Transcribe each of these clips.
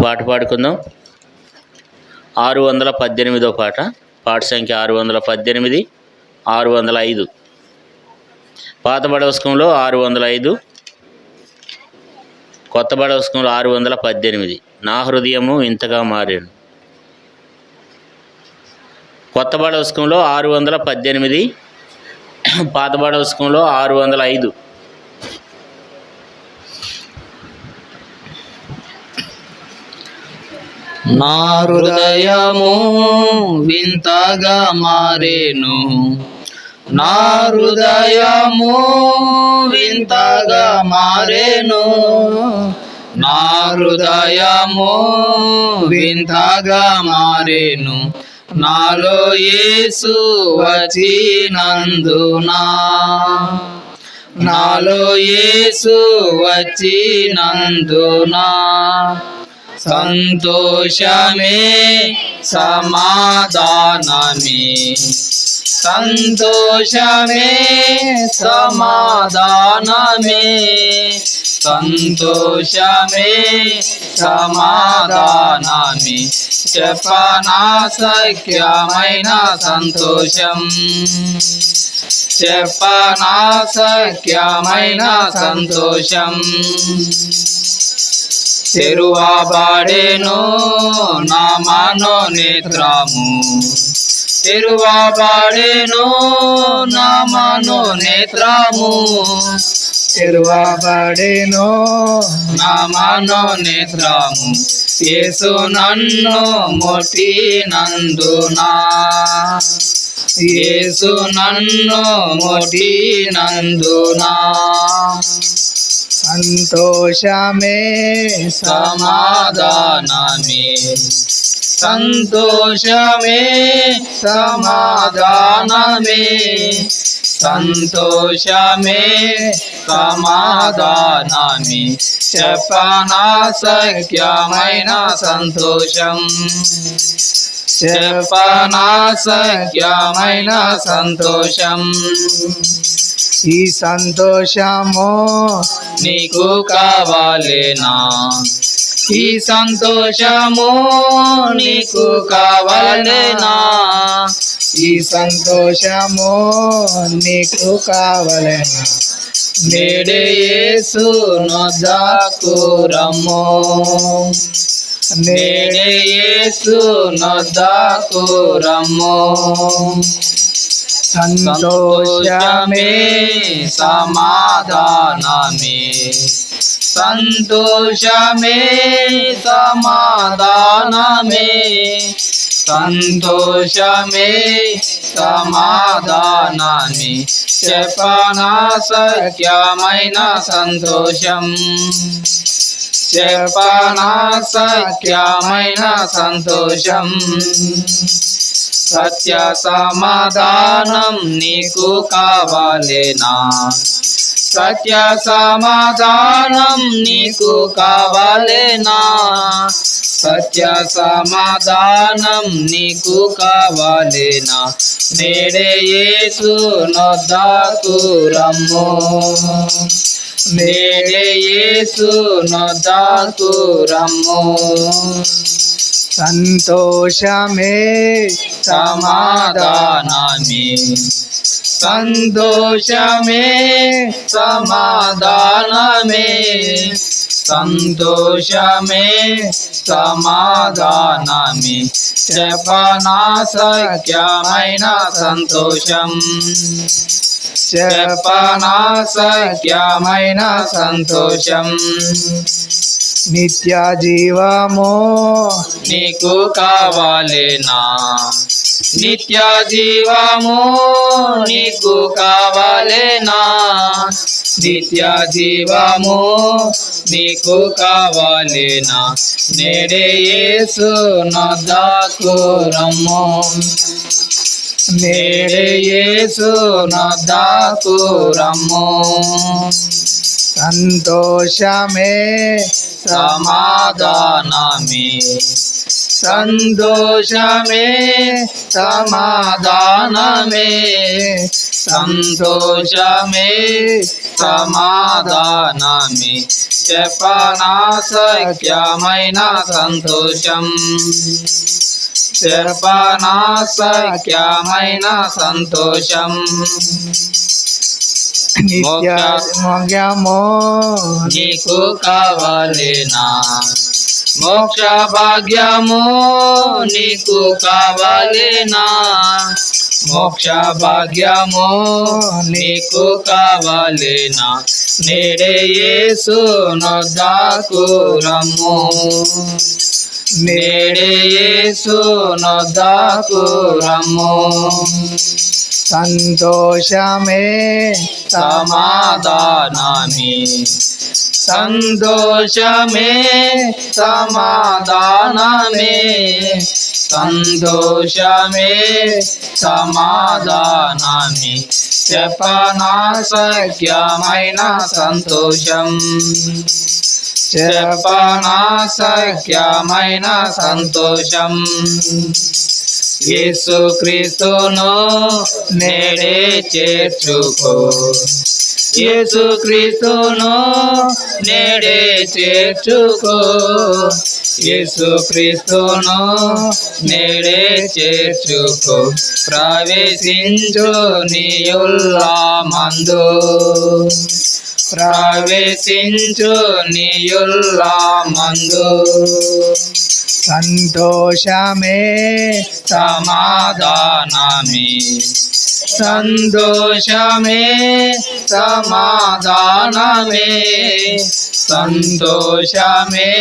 పాట పాడుకుందాం. 618 పాట. పాట సంఖ్య 618, 605. పాత బడవస్కంలో 605, కొత్త బడవస్కంలో 618. నా హృదయము ఇంతగా మారాను. కొత్త బడవస్కంలో 618, పాత బడవస్కంలో 605. నా హృదయము వింతగా మారేను, నా హృదయము వింతగా మారేను, నా హృదయము వింతగా మారేను. నాలో యేసు వచ్చినందునా, నాలో యేసు వచ్చినందునా సంతోషమే సమాధానమే, సంతోషమే సమాధానమే, సంతోషమే సమాధానమే. చెప్పనా సఖ్యమైన సంతోషం, చెప్పనా సఖ్యమైన సంతోషం. తెరువబడెను నా మనోనేత్రము, తెరువబడెను నా మనోనేత్రము, తెరువబడెను నా మనోనేత్రము. యేసు నన్ను ముట్టినందునా, యేసు నన్ను ముట్టినందునా సంతోషమే సమాధానమే, సంతోషమే సమాధానమే, సంతోషమే సమాధానమే. చెప్పనా సఖ్యమైన సంతోషం, చెప్పనా సఖ్యమైన సంతోషం. ఈ సంతోషము నీకు కావాలేనా, ఈ సంతోషము నీకు కావాలేనా, ఈ సంతోషము నీకు కావలెనా. నేడే యేసు నొద్దకు రమ్ము, నేడే యేసు నొద్దకు రమ్ము. సంతోషమే సమాధానమే, సంతోషమే సమాధానమే, సంతోషమే సమాధానమే. చెప్పనా సఖ్యమైన సంతోషం, చెప్పనా సఖ్యమైన సంతోషం. సత్య సమాధానం నీకు కావాలేనా, సత్య సమాధానం నీకు కావాలేనా, సత్య సమాధానం నీకు కావాలేనా. నేడే యేసు నొద్దకు రమ్ము, నేడే యేసు నొద్దకు రమ్ము. సంతోషమే సమాధానమే, సంతోషమే సమాధానమే, సంతోషమే సమాధానమే. చెప్పనా సఖ్యమైన సంతోషం, చెప్పనా సఖ్యమైన సంతోషం. నిత్య జీవము నీకు కావాలేనా, నిత్య జీవము నీకు కావాలేనా, నిత్య జీవము నీకు కావాలేనా. నేడే యేసు నొద్దకు రమ్ము, నేడే యేసు నొద్దకు రమ్ము. సంతోషమే సమాధానమే, సంతోషమే సమాధానమే సంతోషమే సమాధానమే చెప్పనా సఖ్యమైన సంతోషం చెప్పనా సఖ్యమైన సంతోషం నిత్య మోక్షము నీకు కావాలేనా మోక్ష భాగ్యము నీకు కావాలేనా మోక్ష భాగ్యము నీకు కావాలేనా నేడే యేసు నొద్దకు రమ్ము నేడే యేసు నొద్దకు రమ్ము సంతోషమే సమాధానమే సంతోషమే సమాధానమే సంతోషమే సమాధానమే చెప్పనా సఖ్యమైన సంతోషం చెప్పనా సఖ్యమైన సంతోషం యేసుక్రీస్తును నేడే చేర్చుకో యేసుక్రీస్తును నేడే చేర్చుకో యేసుక్రీస్తును నేడే చేర్చుకో ప్రవేశించు నీయుల్లామందు ప్రవేశించు నీయుల్లామందు సంతోషమే సమాధానమే సంతోషమే సమాధానమే సంతోషమే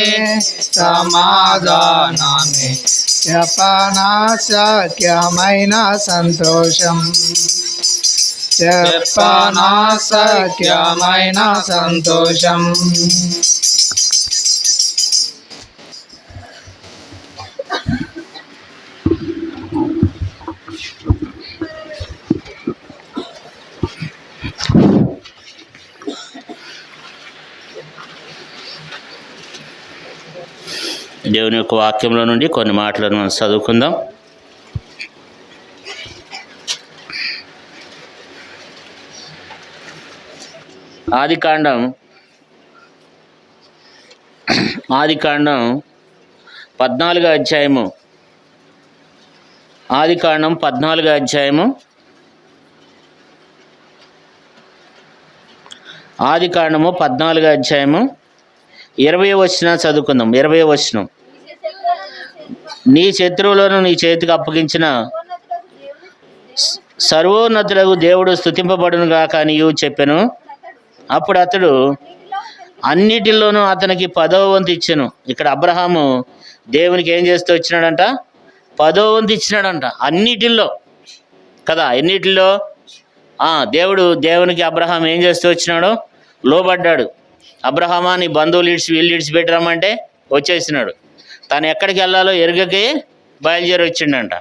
సమాధానమే చెప్పనా సఖ్యమైన సంతోషం చెప్పనా సఖ్యమైన సంతోషం దేవుని యొక్క వాక్యంలో నుండి కొన్ని మాటలను మనం చదువుకుందాం. ఆదికాండం 14వ అధ్యాయము ఆదికాండం 14వ అధ్యాయము ఆదికాండము 14వ అధ్యాయము 20వ వచనం చదువుకుందాం. 20వ వచనం, నీ శత్రువులను నీ చేతికి అప్పగించిన సర్వోన్నతులకు దేవుడు స్తుతింపబడును గాక నీవు చెప్పెను. అప్పుడు అతడు అన్నిటిలోనూ అతనికి 10వ వంతు ఇచ్చెను. ఇక్కడ అబ్రహాము దేవునికి ఏం చేస్తూ వచ్చినాడంట? 10వ వంతు ఇచ్చినాడంట. అన్నిటిల్లో కదా, ఎన్నిటిలో? దేవునికి అబ్రహాం ఏం చేస్తూ వచ్చినాడు? లోబడ్డాడు. అబ్రహామా నీ బంధువులు వీళ్ళు ఇడిచిపెట్టరామంటే వచ్చేసినాడు. తను ఎక్కడికి వెళ్ళాలో ఎరుగకే బయలుదేరి వచ్చిండంట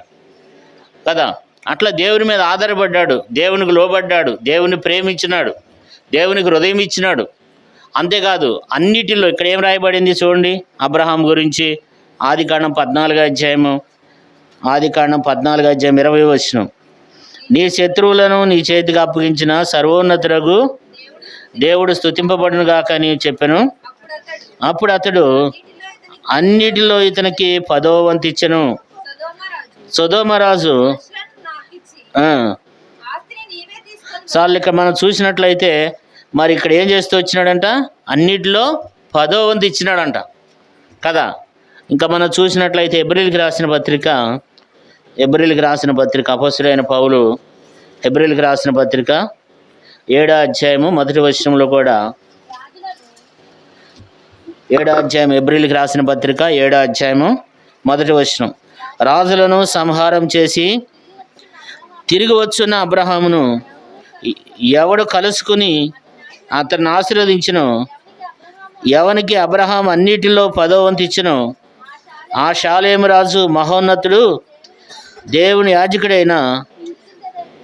కదా. అట్లా దేవుని మీద ఆధారపడ్డాడు, దేవునికి లోబడ్డాడు, దేవుని ప్రేమించినాడు, దేవునికి హృదయం ఇచ్చినాడు. అంతేకాదు అన్నిటిలో ఇక్కడ ఏం రాయబడింది చూడండి అబ్రహాం గురించి. ఆదికాండం 14వ అధ్యాయము 20వ వచనం, నీ శత్రువులను నీ చేతికి అప్పగించిన సర్వోన్నతులకు దేవుడు స్తుతింపబడును గాక అని చెప్పాను. అప్పుడు అతడు అన్నిటిలో ఇతనికి 10వ వంతు ఇచ్చెను. సొదొమరాజు సార్లు ఇక్కడ మనం చూసినట్లయితే మరి ఇక్కడ ఏం చేస్తూ వచ్చినాడంట? అన్నిటిలో 10వ వంతు ఇచ్చినాడంట కదా. ఇంకా మనం చూసినట్లయితే హెబ్రీయులకు రాసిన పత్రిక అపొస్తలుడైన పౌలు హెబ్రీయులకు రాసిన పత్రిక 7వ అధ్యాయము 1వ వచనంలో కూడా 7వ అధ్యాయం హెబ్రీయులకు రాసిన పత్రిక 7వ అధ్యాయము 1వ వచనం, రాజులను సంహారం చేసి తిరిగి వచ్చున్న అబ్రహామును ఎవడు కలుసుకుని అతన్ని ఆశీర్వదించును, ఎవనికి అబ్రహాం అన్నిటిలో 10వ వంతు ఇచ్చును, ఆ షాలేము రాజు మహోన్నతుడు దేవుని యాజకుడైన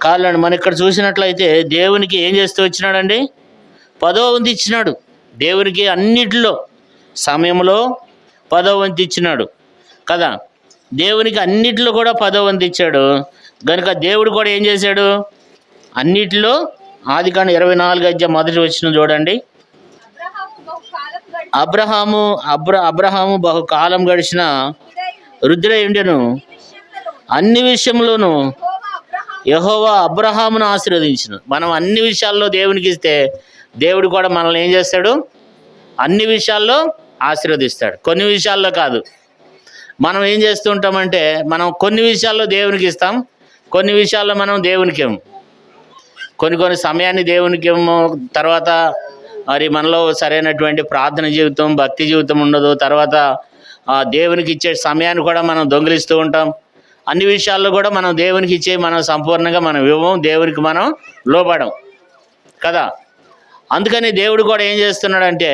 కాళ్ళను. మనం ఇక్కడ చూసినట్లయితే దేవునికి ఏం చేస్తూ వచ్చినాడండి? 10వ వంతు ఇచ్చినాడు. దేవునికి అన్నిటిలో సమయంలో 10వ వంతు ఇచ్చినాడు కదా. దేవునికి అన్నిట్లో కూడా 10వ వంతు ఇచ్చాడు కనుక దేవుడు కూడా ఏం చేశాడు అన్నిటిలో ఆదికాండం 24 మొదటి వచనం చూడండి. అబ్రహాము బహుకాలం గడిచిన వృద్ధుడై ఉండెను, అన్ని విషయంలోనూ యెహోవా అబ్రహామును ఆశీర్వదించును. మనం అన్ని విషయాల్లో దేవునికి ఇస్తే దేవుడు కూడా మనల్ని ఏం చేస్తాడు అన్ని విషయాల్లో ఆశీర్వదిస్తాడు. కొన్ని విషయాల్లో కాదు. మనం ఏం చేస్తూ ఉంటామంటే మనం కొన్ని విషయాల్లో దేవునికి ఇస్తాం, కొన్ని విషయాల్లో మనం దేవునికి ఇవ్వము. కొన్ని సమయాన్ని దేవునికి ఇవ్వము. తర్వాత మరి మనలో సరైనటువంటి ప్రార్థన జీవితం భక్తి జీవితం ఉండదు. తర్వాత దేవునికి ఇచ్చే సమయాన్ని కూడా మనం దొంగిలిస్తూ ఉంటాం. అన్ని విషయాల్లో కూడా మనం దేవునికి ఇచ్చే మనం సంపూర్ణంగా మనం ఇవ్వము, దేవునికి మనం లోబడం కదా. అందుకని దేవుడు కూడా ఏం చేస్తున్నాడంటే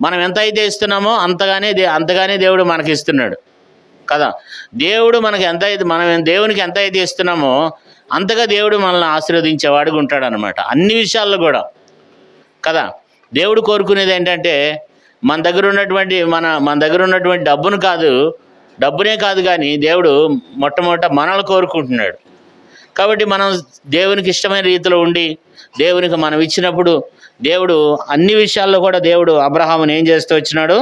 మనం ఎంత అయితే ఇస్తున్నామో అంతగానే దేవుడు మనకి ఇస్తున్నాడు కదా. దేవుడు మనకి ఎంత అయితే మనం దేవునికి ఎంత అయితే ఇస్తున్నామో అంతగా దేవుడు మనల్ని ఆశీర్వదించేవాడుగా ఉంటాడు అనమాట అన్ని విషయాల్లో కూడా కదా. దేవుడు కోరుకునేది ఏంటంటే మన దగ్గర ఉన్నటువంటి డబ్బునే కాదు కానీ దేవుడు మొట్టమొదట మనల్ని కోరుకుంటున్నాడు. కాబట్టి మనం దేవునికి ఇష్టమైన రీతిలో ఉండి దేవునికి మనం ఇచ్చినప్పుడు దేవుడు అన్ని విషయాల్లో కూడా దేవుడు అబ్రహాముని ఏం చేస్తూ వచ్చినాడు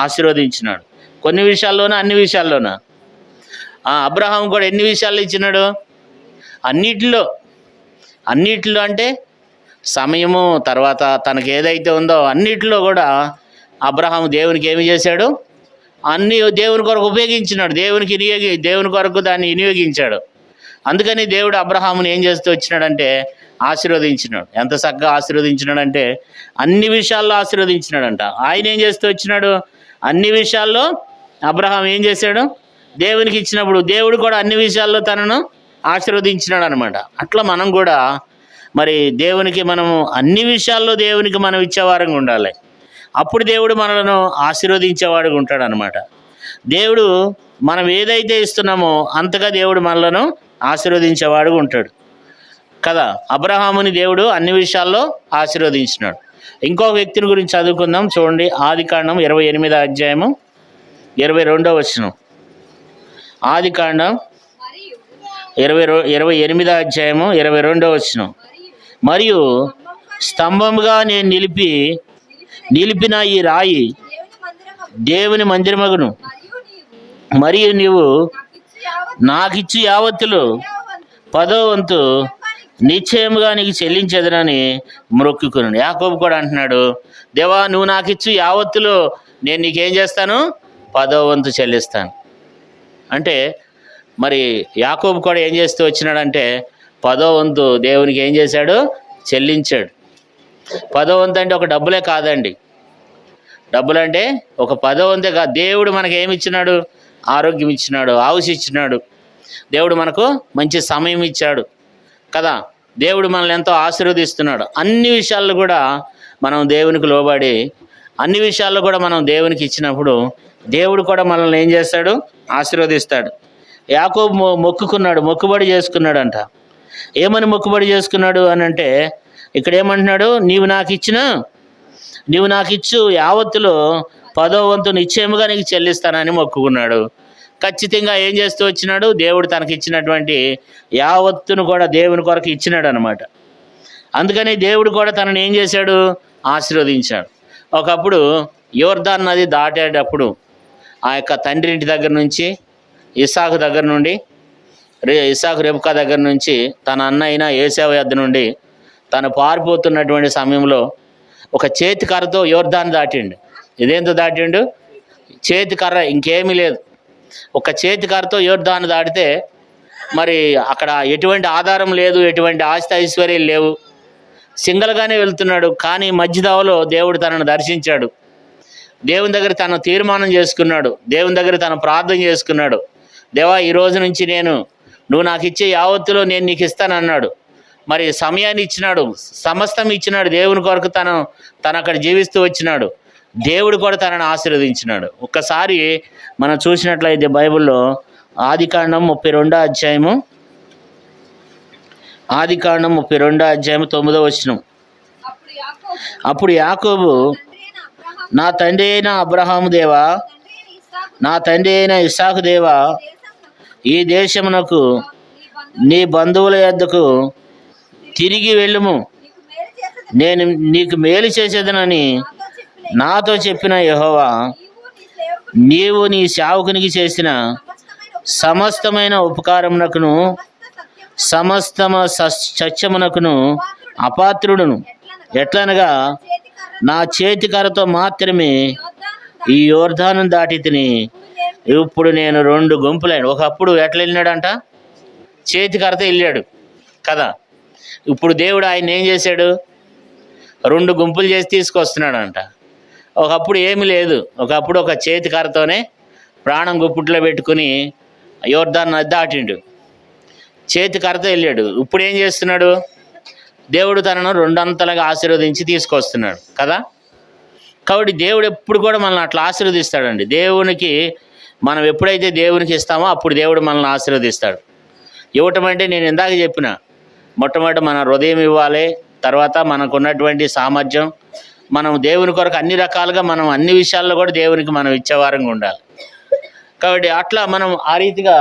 ఆశీర్వదించినాడు. కొన్ని విషయాల్లోనా అన్ని విషయాల్లోనా? అబ్రహాము కూడా ఎన్ని విషయాల్లో ఇచ్చినాడు? అన్నిటిలో అంటే సమయము తర్వాత తనకు ఏదైతే ఉందో అన్నిటిలో కూడా అబ్రహాము దేవునికి ఏమి చేశాడు అన్నీ దేవుని కొరకు ఉపయోగించినాడు. దేవుని కొరకు దాన్ని వినియోగించాడు. అందుకని దేవుడు అబ్రహాముని ఏం చేస్తూ వచ్చినాడంటే ఆశీర్వదించినాడు. ఎంత చక్కగా ఆశీర్వదించినాడంటే అన్ని విషయాల్లో ఆశీర్వదించినాడంట. ఆయన ఏం చేస్తూ వచ్చినాడు అన్ని విషయాల్లో అబ్రహాం ఏం చేశాడు దేవునికి ఇచ్చినప్పుడు దేవుడు కూడా అన్ని విషయాల్లో తనను ఆశీర్వదించినాడు అనమాట. అట్లా మనం కూడా మరి దేవునికి మనము అన్ని విషయాల్లో దేవునికి మనం ఇచ్చేవారంగా ఉండాలి. అప్పుడు దేవుడు మనలను ఆశీర్వదించేవాడుగా ఉంటాడు అనమాట. దేవుడు మనం ఏదైతే ఇస్తున్నామో అంతగా దేవుడు మనలను ఆశీర్వదించేవాడుగా ఉంటాడు కదా. అబ్రహాముని దేవుడు అన్ని విషయాల్లో ఆశీర్వదించినాడు. ఇంకో వ్యక్తిని గురించి చదువుకుందాం. చూడండి ఆదికాండం 28 22వ వచనం. ఆదికాండం 28 22వ వచనం. మరియు స్తంభముగా నేను నిలిపిన ఈ రాయి దేవుని మందిరమగును, మరియు నీవు నాకిచ్చి యావత్తులో 10వ వంతు నిశ్చయముగా నీకు చెల్లించదనని మొక్కుకున్నాను. యాకోబు కూడా అంటున్నాడు, దేవా నువ్వు నాకు ఇచ్చి యావత్తులో నేను నీకేం చేస్తాను 10వ వంతు చెల్లిస్తాను అంటే మరి యాకోబు కూడా ఏం చేస్తూ వచ్చినాడంటే 10వ వంతు దేవునికి ఏం చేశాడు చెల్లించాడు. 10వ వంతు అంటే ఒక డబ్బులే కాదండి. డబ్బులు అంటే ఒక 10వ వంతే కాదు. దేవుడు మనకి ఏమి ఇచ్చినాడు ఆరోగ్యం ఇచ్చినాడు, ఆయుష్ ఇచ్చినాడు. దేవుడు మనకు మంచి సమయం ఇచ్చాడు కదా. దేవుడు మనల్ని ఎంతో ఆశీర్వదిస్తున్నాడు. అన్ని విషయాల్లో కూడా మనం దేవునికి లోబడి అన్ని విషయాల్లో కూడా మనం దేవునికి ఇచ్చినప్పుడు దేవుడు కూడా మనల్ని ఏం చేస్తాడు ఆశీర్వదిస్తాడు. యాకోబు మొక్కుబడి చేసుకున్నాడంట. ఏమని మొక్కుబడి చేసుకున్నాడు అని అంటే ఇక్కడ ఏమంటున్నాడు, నీవు నాకు ఇచ్చు యావత్తులో 10వ వంతు నిశ్చయముగా నీకు చెల్లిస్తానని మొక్కుకున్నాడు. ఖచ్చితంగా ఏం చేస్తూ వచ్చినాడు దేవుడు తనకి ఇచ్చినటువంటి యావత్తును కూడా దేవుని కొరకు ఇచ్చినాడు అనమాట. అందుకని దేవుడు కూడా తనని ఏం చేశాడు ఆశీర్వదించాడు. ఒకప్పుడు యోర్దాన్ నది దాటేటప్పుడు ఆ యొక్క తండ్రి ఇంటి దగ్గర నుంచి ఇస్సాకు రెబెకా దగ్గర నుంచి తన అన్న అయిన ఏశావు యొద్ద నుండి తను పారిపోతున్నటువంటి సమయంలో ఒక చేతి కర్రతో యోర్దాన్ దాటిండు. ఇదేంతో దాటిండు? చేతి కర్ర, ఇంకేమీ లేదు. ఒక చేతి కర్రతో యోర్దాన్ దాటితే మరి అక్కడ ఎటువంటి ఆధారం లేదు, ఎటువంటి ఆస్తి ఐశ్వర్యాలు లేవు, సింగల్గానే వెళ్తున్నాడు. కానీ మధ్యదావలో దేవుడు తనను దర్శించాడు. దేవుని దగ్గర తను తీర్మానం చేసుకున్నాడు, దేవుని దగ్గర తను ప్రార్థన చేసుకున్నాడు. దేవా ఈ రోజు నుంచి నువ్వు నాకు ఇచ్చే యావత్తులో నేను నీకు ఇస్తానన్నాడు. మరి సమయాన్ని ఇచ్చినాడు, సమస్తం ఇచ్చినాడు. దేవుని కొరకు తను అక్కడ జీవిస్తూ వచ్చినాడు. దేవుడు కూడా తనను ఆశీర్వదించినాడు. ఒక్కసారి మనం చూసినట్లయితే బైబిల్లో ఆదికాండం 32వ అధ్యాయము 9వ వచనం. అప్పుడు యాకోబు, నా తండ్రి అయిన అబ్రహాము దేవా, నా తండ్రి అయిన ఇస్సాకు దేవా, ఈ దేశమునకు నీ బంధువుల యొద్దకు తిరిగి వెళ్ళుము, నేను నీకు మేలు చేసేదనని నాతో చెప్పిన యెహోవా, నీవు నీ సేవకునికి చేసిన సమస్తమైన ఉపకారమునకును సమస్తమ సత్యమునకును అపాత్రుడును. ఎట్లనగా నా చేతికరతో మాత్రమే ఈ యోర్దాను దాటి తిని, ఇప్పుడు నేను 2 గుంపులైన. ఒకప్పుడు ఎట్లా వెళ్ళినాడంట? చేతికరతో వెళ్ళాడు కదా. ఇప్పుడు దేవుడు ఆయన ఏం చేశాడు? 2 గుంపులు చేసి తీసుకొస్తున్నాడంట. ఒకప్పుడు ఏమీ లేదు. ఒకప్పుడు ఒక చేతికరతోనే ప్రాణం గుప్పుట్లో పెట్టుకుని యోర్దాను నది దాటిండు, చేతికరతో వెళ్ళాడు. ఇప్పుడు ఏం చేస్తున్నాడు? దేవుడు తనను 2 అంతలుగా ఆశీర్వదించి తీసుకొస్తున్నాడు కదా. కాబట్టి దేవుడు ఎప్పుడు కూడా మనల్ని అట్లా ఆశీర్వదిస్తాడండి. దేవునికి మనం ఎప్పుడైతే దేవునికి ఇస్తామో అప్పుడు దేవుడు మనల్ని ఆశీర్వదిస్తాడు. ఇవ్వటం అంటే నేను ఇందాక చెప్పిన, మొట్టమొదటి మన హృదయం ఇవ్వాలి, తర్వాత మనకు ఉన్నటువంటి సామర్థ్యం, మనం దేవుని కొరకు అన్ని రకాలుగా మనం అన్ని విషయాల్లో కూడా దేవునికి మనం ఇచ్చేవారంగా ఉండాలి. కాబట్టి అట్లా మనం ఆ రీతిగా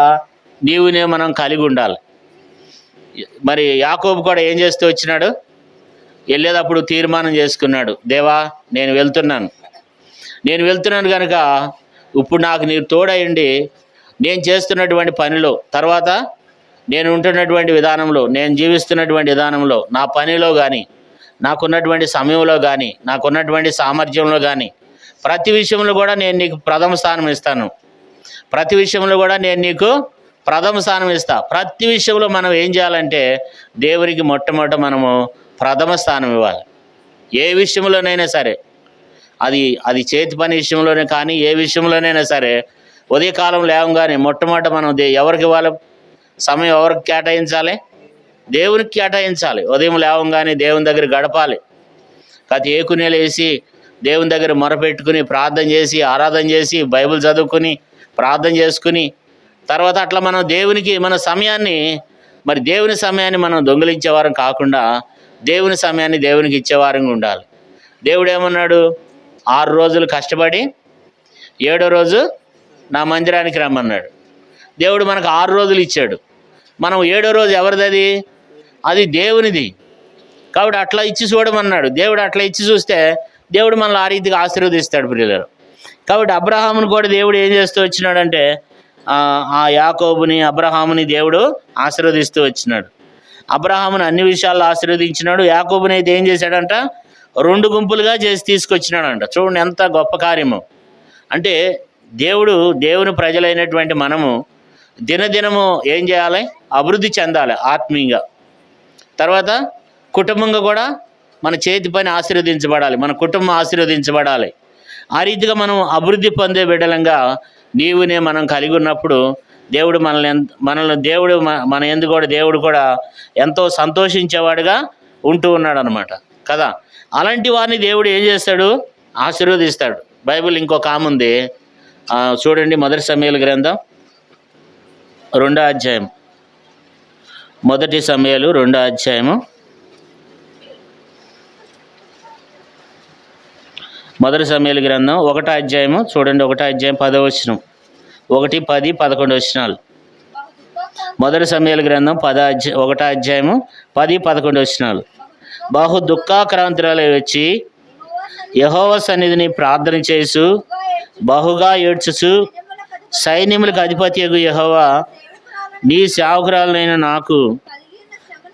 నీవునే మనం కలిగి ఉండాలి. మరి యాకోబు కూడా ఏం చేస్తూ వచ్చినాడు? వెళ్ళేటప్పుడు తీర్మానం చేసుకున్నాడు, దేవా నేను వెళ్తున్నాను కనుక ఇప్పుడు నాకు నీరు తోడయండి, నేను చేస్తున్నటువంటి పనిలో, తర్వాత నేను ఉంటున్నటువంటి విధానంలో, నేను జీవిస్తున్నటువంటి విధానంలో, నా పనిలో కానీ, నాకున్నటువంటి సమయంలో కానీ, నాకున్నటువంటి సామర్థ్యంలో కానీ, ప్రతి విషయంలో కూడా నేను నీకు ప్రథమ స్థానం ఇస్తాను. ప్రతి విషయంలో కూడా నేను నీకు ప్రథమ స్థానం ఇస్తా. ప్రతి విషయంలో మనం ఏం చేయాలంటే దేవునికి మొట్టమొదట మనము ప్రథమ స్థానం ఇవ్వాలి. ఏ విషయంలోనైనా సరే, అది చేతి పని విషయంలోనే కానీ ఏ విషయంలోనైనా సరే, ఉదయకాలం లేవగానే మొట్టమొదట మనం ఎవరికి ఇవ్వాలి? సమయం ఎవరికి కేటాయించాలి? దేవునికి కేటాయించాలి. ఉదయం లేవగానే దేవుని దగ్గర గడపాలి. కథ ఏకునేలు వేసి దేవుని దగ్గర మొరపెట్టుకుని ప్రార్థన చేసి, ఆరాధన చేసి, బైబిల్ చదువుకుని, ప్రార్థన చేసుకుని, తర్వాత అట్లా మనం దేవునికి మన సమయాన్ని, మరి దేవుని సమయాన్ని మనం దొంగిలించేవారం కాకుండా దేవుని సమయాన్ని దేవునికి ఇచ్చేవారంగా ఉండాలి. దేవుడు ఏమన్నాడు? 6 రోజులు కష్టపడి 7వ రోజు నా మందిరానికి రమ్మన్నాడు. దేవుడు మనకు 6 రోజులు ఇచ్చాడు. మనం 7వ రోజు ఎవరిది? అది దేవునిది. కాబట్టి అట్లా ఇచ్చి చూడమన్నాడు. దేవుడు అట్లా ఇచ్చి చూస్తే దేవుడు మనల్ని ఆ రీతిగా ఆశీర్వదిస్తాడు ప్రియులారా. కాబట్టి అబ్రహామును కూడా దేవుడు ఏం చేస్తూ వచ్చినాడంటే, ఆ యాకోబుని అబ్రహాముని దేవుడు ఆశీర్వదిస్తూ వచ్చినాడు. అబ్రహాముని అన్ని విషయాల్లో ఆశీర్వదించినాడు. యాకోబుని అయితే ఏం చేశాడంట? 2 గుంపులుగా చేసి తీసుకొచ్చినాడంట. చూడండి ఎంత గొప్ప కార్యము. అంటే దేవుని ప్రజలైనటువంటి మనము దినదినము ఏం చేయాలి? అభివృద్ధి చెందాలి ఆత్మీయంగా. తర్వాత కుటుంబంగా కూడా మన చేతి పని ఆశీర్వదించబడాలి, మన కుటుంబం ఆశీర్వదించబడాలి. ఆ రీతిగా మనం అభివృద్ధి పొందే బిడ్డలంగా నీవునే మనం కలిగి ఉన్నప్పుడు దేవుడు దేవుడు మన యందు కూడా దేవుడు కూడా ఎంతో సంతోషించేవాడుగా ఉంటూ ఉన్నాడు అనమాట కదా. అలాంటి వారిని దేవుడు ఏం చేస్తాడు? ఆశీర్వదిస్తాడు. బైబిల్ ఇంకొక ఆమె ఉంది, చూడండి, 1 సమూయేలు గ్రంథం 2వ అధ్యాయం. 1 సమూయేలు 2వ అధ్యాయము. 1 సమూయేలు గ్రంథం 1వ అధ్యాయము చూడండి. 1వ అధ్యాయం 10వ వచనం, 1, 10, 11 వచనాలు. 1 సమూయేలు గ్రంథం 1వ అధ్యాయము 10, 11 వచనాలు. బహు దుఃఖాక్రాంతురాలై వచ్చి యెహోవా సన్నిధిని ప్రార్థన చేసు బహుగా ఏడ్చుచు, సైన్యములకు అధిపతియగు యెహోవా, నీ సేవకురాలనైన నాకు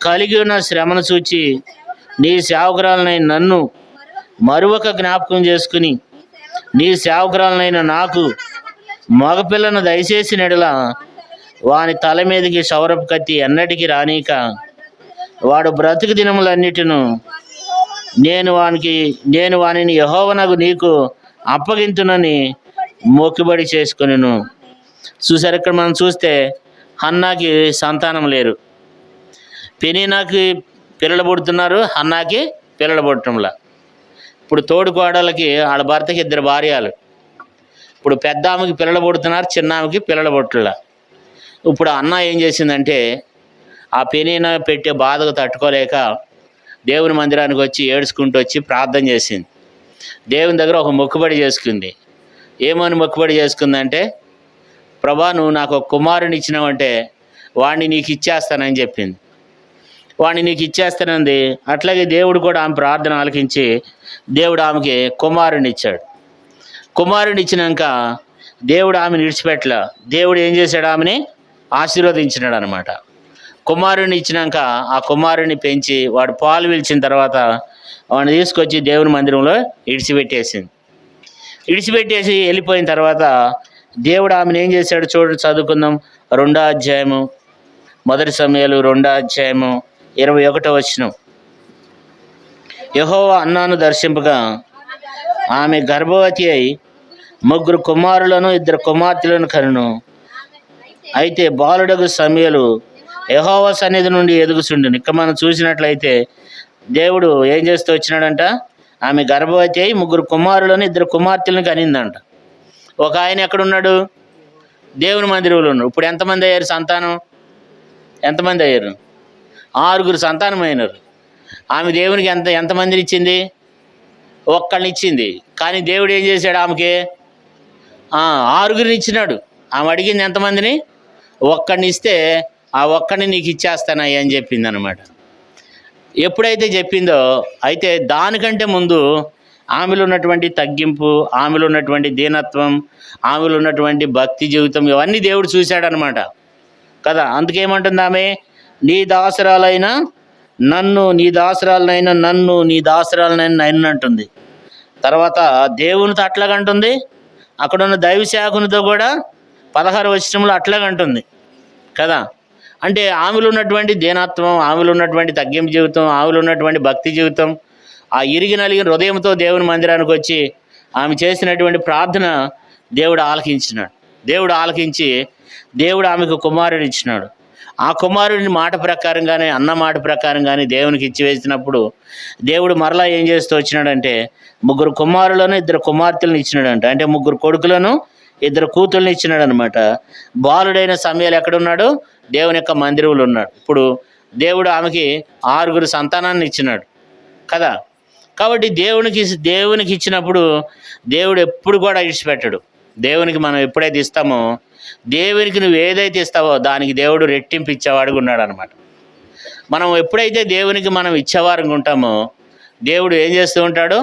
కలిగి ఉన్న శ్రమను చూచి నీ సేవకురాలనైన నన్ను మరొక జ్ఞాపకం చేసుకుని నీ సేవకురాలనైన నాకు మగపిల్లను దయచేసిన ఎడల వాని తల మీదకి సౌరపు కత్తి ఎన్నటికి రానీక వాడు బ్రతుకు దినములన్నిటిను నేను వానిని యెహోవానగు నీకు అప్పగింతునని మొక్కుబడి చేసుకొనెను. చూసారు, ఇక్కడ మనం చూస్తే హన్నాకి సంతానం లేరు, పెనీనాకి పిల్లలు పుడుతున్నారు, హన్నాకి పిల్లలు పుట్టడంలా. ఇప్పుడు తోడుకోడలకి వాళ్ళ భర్తకి 2 భార్యలు. ఇప్పుడు పెద్ద ఆమెకి పిల్లలు పుడుతున్నారు, చిన్న ఆమెకి పిల్లలు పుట్టలా. ఇప్పుడు అన్న ఏం చేసిందంటే ఆ పెనీనా పెట్టే బాధకు తట్టుకోలేక దేవుని మందిరానికి వచ్చి ఏడ్చుకుంటూ వచ్చి ప్రార్థన చేసింది. దేవుని దగ్గర ఒక మొక్కుబడి చేసుకుంది. ఏమని మొక్కుబడి చేసుకుందంటే, ప్రభా నువ్వు నాకు ఒక కుమారుని ఇచ్చినావంటే వాడిని నీకు ఇచ్చేస్తానని చెప్పింది. వాడిని నీకు ఇచ్చేస్తానంది. అట్లాగే దేవుడు కూడా ఆమె ప్రార్థన ఆలకించి దేవుడు ఆమెకి కుమారుని ఇచ్చాడు. కుమారుని ఇచ్చినాక దేవుడు ఆమెను విడిచిపెట్టల. దేవుడు ఏం చేశాడు? ఆమెని ఆశీర్వదించినాడు అనమాట. కుమారుని ఇచ్చినాక ఆ కుమారుని పెంచి వాడు పాలు పిలిచిన తర్వాత వాడిని తీసుకొచ్చి దేవుని మందిరంలో ఇడిచిపెట్టేసి వెళ్ళిపోయిన తర్వాత దేవుడు ఆమెను ఏం చేశాడు చూడండి, చదువుకుందాం. 2వ అధ్యాయము, 1 సమూయేలు 2వ అధ్యాయము 21వ వచనం. యెహోవా అన్నాను దర్శింపగా ఆమె గర్భవతి అయి 3 కుమారులను 2 కుమార్తెలను కనును. అయితే బాలుడగు సమూయేలు యెహోవా సన్నిధి నుండి ఎదుగుచుండును. ఇక్కడ మనం చూసినట్లయితే దేవుడు ఏం చేస్తూ వచ్చినాడంట? ఆమె గర్భవతి అయి 3 కుమారులను 2 కుమార్తెలను కనిందంట. ఒక ఆయన ఎక్కడున్నాడు? దేవుని మందిరంలో ఉన్నాడు. ఇప్పుడు ఎంతమంది అయ్యారు సంతానం? ఎంతమంది అయ్యారు? 6 సంతానం అయినారు. ఆమె దేవునికి ఎంతమందిని ఇచ్చింది? ఒక్కళ్ళని ఇచ్చింది. కానీ దేవుడు ఏం చేశాడు? ఆమెకి 6 ఇచ్చినాడు. ఆమె అడిగింది ఎంతమందిని? ఒక్కడిని ఇస్తే ఆ ఒక్కడిని నీకు ఇచ్చేస్తానయ్య అని చెప్పింది అనమాట. ఎప్పుడైతే చెప్పిందో అయితే దానికంటే ముందు ఆమెలో ఉన్నటువంటి తగ్గింపు, ఆమెలో ఉన్నటువంటి దీనత్వం, ఆమెలో ఉన్నటువంటి భక్తి జీవితం ఇవన్నీ దేవుడు చూశాడనమాట కదా. అందుకేమంటుంది ఆమె? నీ దాసరాలైన నన్ను, నీ దాసరాలనైనా నన్ను, నీ దాసరాలనైనా నన్ను అంటుంది. తర్వాత దేవునితో అట్లాగంటుంది. అక్కడ ఉన్న దైవ శాఖనితో కూడా 16వ వచనంలో అట్లాగంటుంది కదా. అంటే ఆమెలో ఉన్నటువంటి దీనత్వం, ఆమెలో ఉన్నటువంటి తగ్గింపు జీవితం, ఆమెలో ఉన్నటువంటి భక్తి జీవితం, ఆ ఇరిగి నలిగిన హృదయంతో దేవుని మందిరానికి వచ్చి ఆమె చేసినటువంటి ప్రార్థన దేవుడు ఆలకించినాడు. దేవుడు ఆలకించి దేవుడు ఆమెకు కుమారుడు ఇచ్చినాడు. ఆ కుమారుడిని మాట ప్రకారంగానే, అన్న మాట ప్రకారంగానే దేవునికి ఇచ్చి వేసినప్పుడు దేవుడు మరలా ఏం చేస్తూ వచ్చినాడంటే 3 కుమారులను 2 కుమార్తెలను ఇచ్చినాడంట. అంటే 3 కొడుకులను 2 కూతుర్లను ఇచ్చినాడు అనమాట. బాలుడైన సమూయేలు ఎక్కడున్నాడు? దేవుని యొక్క మందిరంలో ఉన్నాడు. ఇప్పుడు దేవుడు ఆమెకి 6 సంతానాన్ని ఇచ్చినాడు కదా. కాబట్టి దేవునికి ఇచ్చినప్పుడు దేవుడు ఎప్పుడు కూడా విడిచిపెట్టడు. దేవునికి మనం ఎప్పుడైతే ఇస్తామో, దేవునికి నువ్వు ఏదైతే ఇస్తావో దానికి దేవుడు రెట్టింపు ఇచ్చేవాడుగా ఉన్నాడు అనమాట. మనం ఎప్పుడైతే దేవునికి మనం ఇచ్చేవారుగా ఉంటామో దేవుడు ఏం చేస్తూ ఉంటాడు?